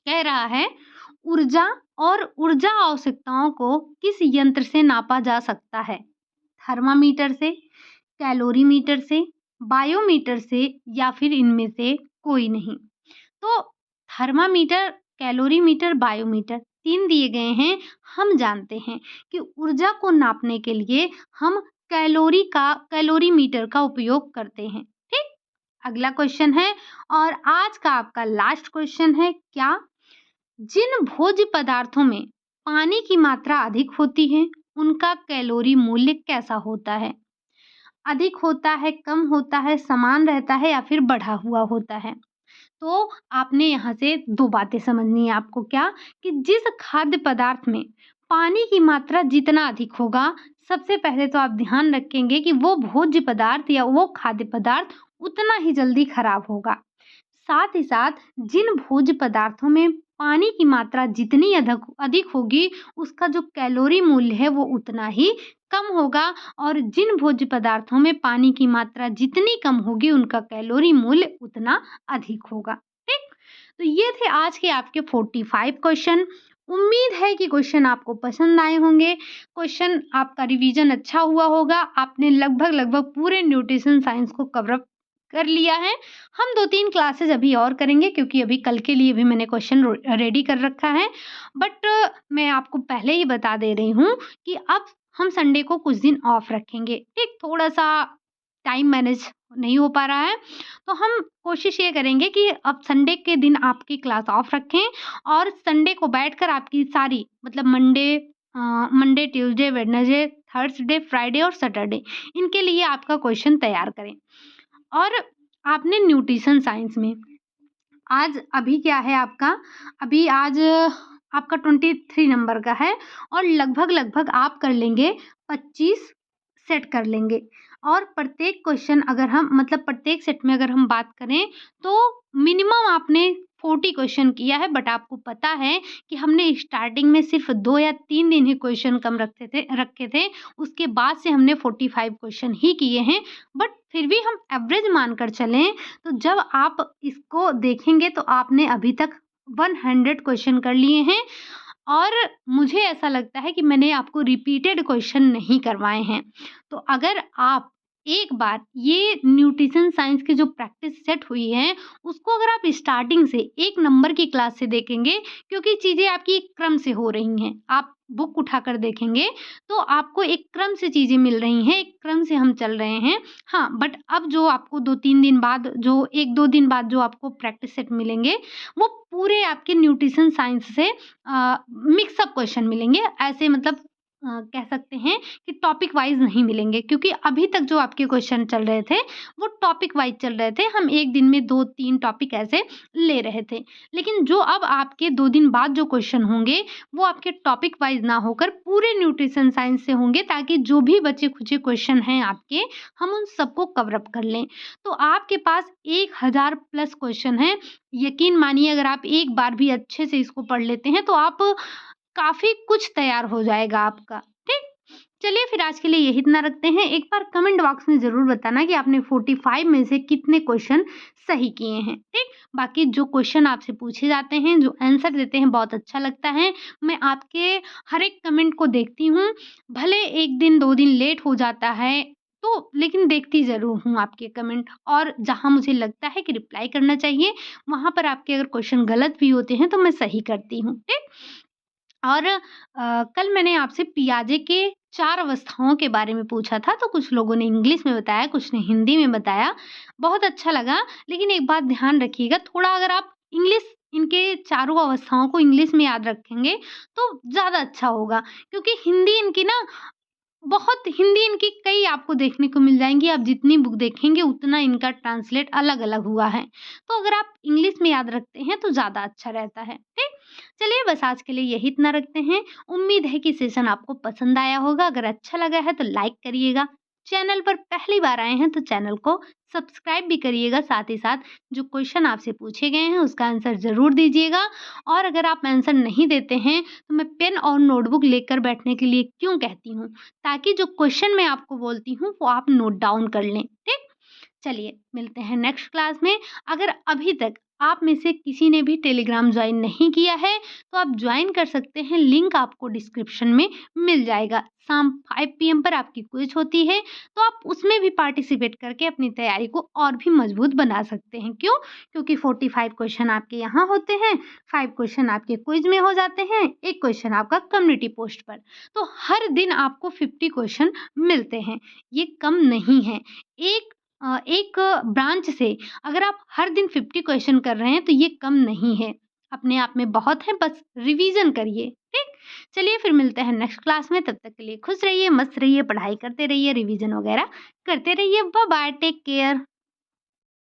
कह रहा है ऊर्जा और ऊर्जा आवश्यकताओं को किस यंत्र से नापा जा सकता है? थर्मामीटर से, कैलोरीमीटर से, बायोमीटर से या फिर इनमें से कोई नहीं? तो थर्मामीटर, कैलोरीमीटर, बायोमीटर 3 दिए गए हैं। हम जानते हैं कि ऊर्जा को नापने के लिए हम कैलोरीमीटर का उपयोग करते हैं, ठीक? अगला क्वेश्चन है और आज का आपका लास्ट क्वेश्चन है, क्या जिन भोज्य पदार्थों में पानी की मात्रा अधिक होती है, उनका कैलोरी मूल्य कैसा होता है? अधिक होता है, कम होता है, समान रहता है या फिर बढ़ा हुआ होता है? तो आपने यहाँ से 2 बातें समझनी है आपको, क्या? कि जिस खाद्य पदार्थ में पानी की मात्रा जितना अधिक होगा, सबसे पहले तो आप ध्यान रखेंगे कि वो भोज्य पदार्थ या वो खाद्य पदार्थ उतना ही जल्दी खराब होगा। साथ ही साथ जिन भोज्य पदार्थों में पानी की मात्रा जितनी अधिक अधिक होगी, उसका जो कैलोरी मूल्य है वो उतना ही कम होगा और जिन भोज्य पदार्थों में पानी की मात्रा जितनी कम होगी, उनका कैलोरी मूल्य उतना अधिक होगा, ठीक? तो ये थे आज के आपके 45 क्वेश्चन। उम्मीद है कि क्वेश्चन आपको पसंद आए होंगे। क्वेश्चन आपका रिवीजन अच्छा हुआ होगा। आपने लगभग पूरे न्यूट्रिशन साइंस को कवर अप कर लिया है। हम 2-3 क्लासेस अभी और करेंगे क्योंकि अभी कल के लिए भी मैंने क्वेश्चन रेडी कर रखा है। बट मैं आपको पहले ही बता दे रही हूँ कि अब हम संडे को कुछ दिन ऑफ रखेंगे, ठीक? थोड़ा-सा टाइम मैनेज नहीं हो पा रहा है, तो हम कोशिश ये करेंगे कि अब संडे के दिन आपकी क्लास ऑफ रखें और संडे को बैठकर आपकी सारी मतलब Monday, Tuesday, Wednesday, Thursday, Friday और सैटरडे, इनके लिए आपका क्वेश्चन तैयार करें। और आपने न्यूट्रिशन साइंस में आज अभी क्या है आपका, अभी आज आपका 23 नंबर का है और लगभग आप कर लेंगे 25 सेट कर लेंगे। और प्रत्येक क्वेश्चन अगर हम मतलब प्रत्येक सेट में अगर हम बात करें तो मिनिमम आपने 40 क्वेश्चन किया है, बट आपको पता है कि हमने स्टार्टिंग में सिर्फ 2 या 3 दिन ही क्वेश्चन कम रखे थे, उसके बाद से हमने 45 क्वेश्चन ही किए हैं। बट फिर भी हम एवरेज मानकर चलें तो जब आप इसको देखेंगे तो आपने अभी तक 100 क्वेश्चन कर लिए हैं। और मुझे ऐसा लगता है कि मैंने आपको रिपीटेड क्वेश्चन नहीं करवाए हैं। तो अगर आप एक बार ये न्यूट्रिशन साइंस की जो प्रैक्टिस सेट हुई है, उसको अगर आप स्टार्टिंग से 1 नंबर की क्लास से देखेंगे, क्योंकि चीज़ें आपकी एक क्रम से हो रही हैं। आप बुक उठाकर देखेंगे तो आपको एक क्रम से चीज़ें मिल रही हैं, एक क्रम से हम चल रहे हैं। हाँ, बट अब जो आपको 2-3 दिन बाद जो 1-2 दिन बाद जो आपको प्रैक्टिस सेट मिलेंगे, वो पूरे आपके न्यूट्रिशन साइंस से मिक्स अप क्वेश्चन मिलेंगे। ऐसे मतलब कह सकते हैं कि टॉपिक वाइज़ नहीं मिलेंगे, क्योंकि अभी तक जो आपके क्वेश्चन चल रहे थे, वो टॉपिक वाइज़ चल रहे थे। हम एक दिन में 2-3 टॉपिक ऐसे ले रहे थे। लेकिन जो अब आपके 2 दिन बाद जो क्वेश्चन होंगे, वो आपके टॉपिक वाइज़ ना होकर पूरे न्यूट्रिशन साइंस से होंगे, ताकि जो भी बचे-खुचे क्वेश्चन हैं आपके, हम उन सबको कवर अप कर लें। तो आपके पास 1000 प्लस क्वेश्चन हैं। यकीन मानिए अगर आप एक बार भी अच्छे से इसको पढ़ लेते हैं तो आप काफ़ी कुछ तैयार हो जाएगा आपका, ठीक? चलिए फिर आज के लिए यही इतना रखते हैं। एक बार कमेंट बॉक्स में ज़रूर बताना कि आपने 45 में से कितने क्वेश्चन सही किए हैं, ठीक? बाकी जो क्वेश्चन आपसे पूछे जाते हैं, जो आंसर देते हैं, बहुत अच्छा लगता है। मैं आपके हर एक कमेंट को देखती हूँ, भले 1 दिन 2 दिन लेट हो जाता है तो लेकिन देखती ज़रूर हूँ आपके कमेंट। और जहाँ मुझे लगता है कि रिप्लाई करना चाहिए, वहाँ पर आपके अगर क्वेश्चन गलत भी होते हैं तो मैं सही करती हूँ, ठीक? और कल मैंने आपसे पियाजे के 4 अवस्थाओं के बारे में पूछा था, तो कुछ लोगों ने इंग्लिश में बताया, कुछ ने हिंदी में बताया। बहुत अच्छा लगा, लेकिन एक बात ध्यान रखिएगा, थोड़ा अगर आप इंग्लिश इनके चारों अवस्थाओं को इंग्लिश में याद रखेंगे, तो ज़्यादा अच्छा होगा। क्योंकि हिंदी इनकी ना बहुत हिंदी इनकी कई आपको देखने को मिल जाएँगी, आप जितनी बुक देखेंगे उतना इनका ट्रांसलेट अलग-अलग हुआ है। तो अगर आप इंग्लिश में याद रखते हैं तो ज़्यादा अच्छा रहता है, ठीक? चलिए बस आज के लिए यही इतना रखते हैं। उम्मीद है कि सेशन आपको पसंद आया होगा। अगर अच्छा लगा है तो लाइक करिएगा। चैनल पर पहली बार आए हैं तो चैनल को सब्सक्राइब भी करिएगा। साथ ही साथ जो क्वेश्चन आपसे पूछे गए हैं उसका आंसर ज़रूर दीजिएगा। और अगर आप आंसर नहीं देते हैं तो मैं पेन और नोटबुक लेकर बैठने के लिए क्यों कहती हूँ? ताकि जो क्वेश्चन मैं आपको बोलती हूँ वो आप नोट डाउन कर लें, ठीक? चलिए मिलते हैं नेक्स्ट क्लास में। अगर अभी तक आप में से किसी ने भी टेलीग्राम ज्वाइन नहीं किया है तो आप ज्वाइन कर सकते हैं, लिंक आपको डिस्क्रिप्शन में मिल जाएगा। शाम 5 पीएम पर आपकी क्विज होती है, तो आप उसमें भी पार्टिसिपेट करके अपनी तैयारी को और भी मजबूत बना सकते हैं। क्यों? क्योंकि 45 क्वेश्चन आपके यहाँ होते हैं, 5 क्वेश्चन आपके क्विज में हो जाते हैं, 1 क्वेश्चन आपका कम्युनिटी पोस्ट पर। तो हर दिन आपको 50 क्वेश्चन मिलते हैं, ये कम नहीं है। एक ब्रांच से अगर आप हर दिन 50 क्वेश्चन कर रहे हैं तो ये कम नहीं है, अपने आप में बहुत है, बस रिवीजन करिए, ठीक? चलिए फिर मिलते हैं नेक्स्ट क्लास में, तब तक के लिए खुश रहिए, मस्त रहिए, पढ़ाई करते रहिए, रिवीजन वगैरह करते रहिए। Bye bye, take care.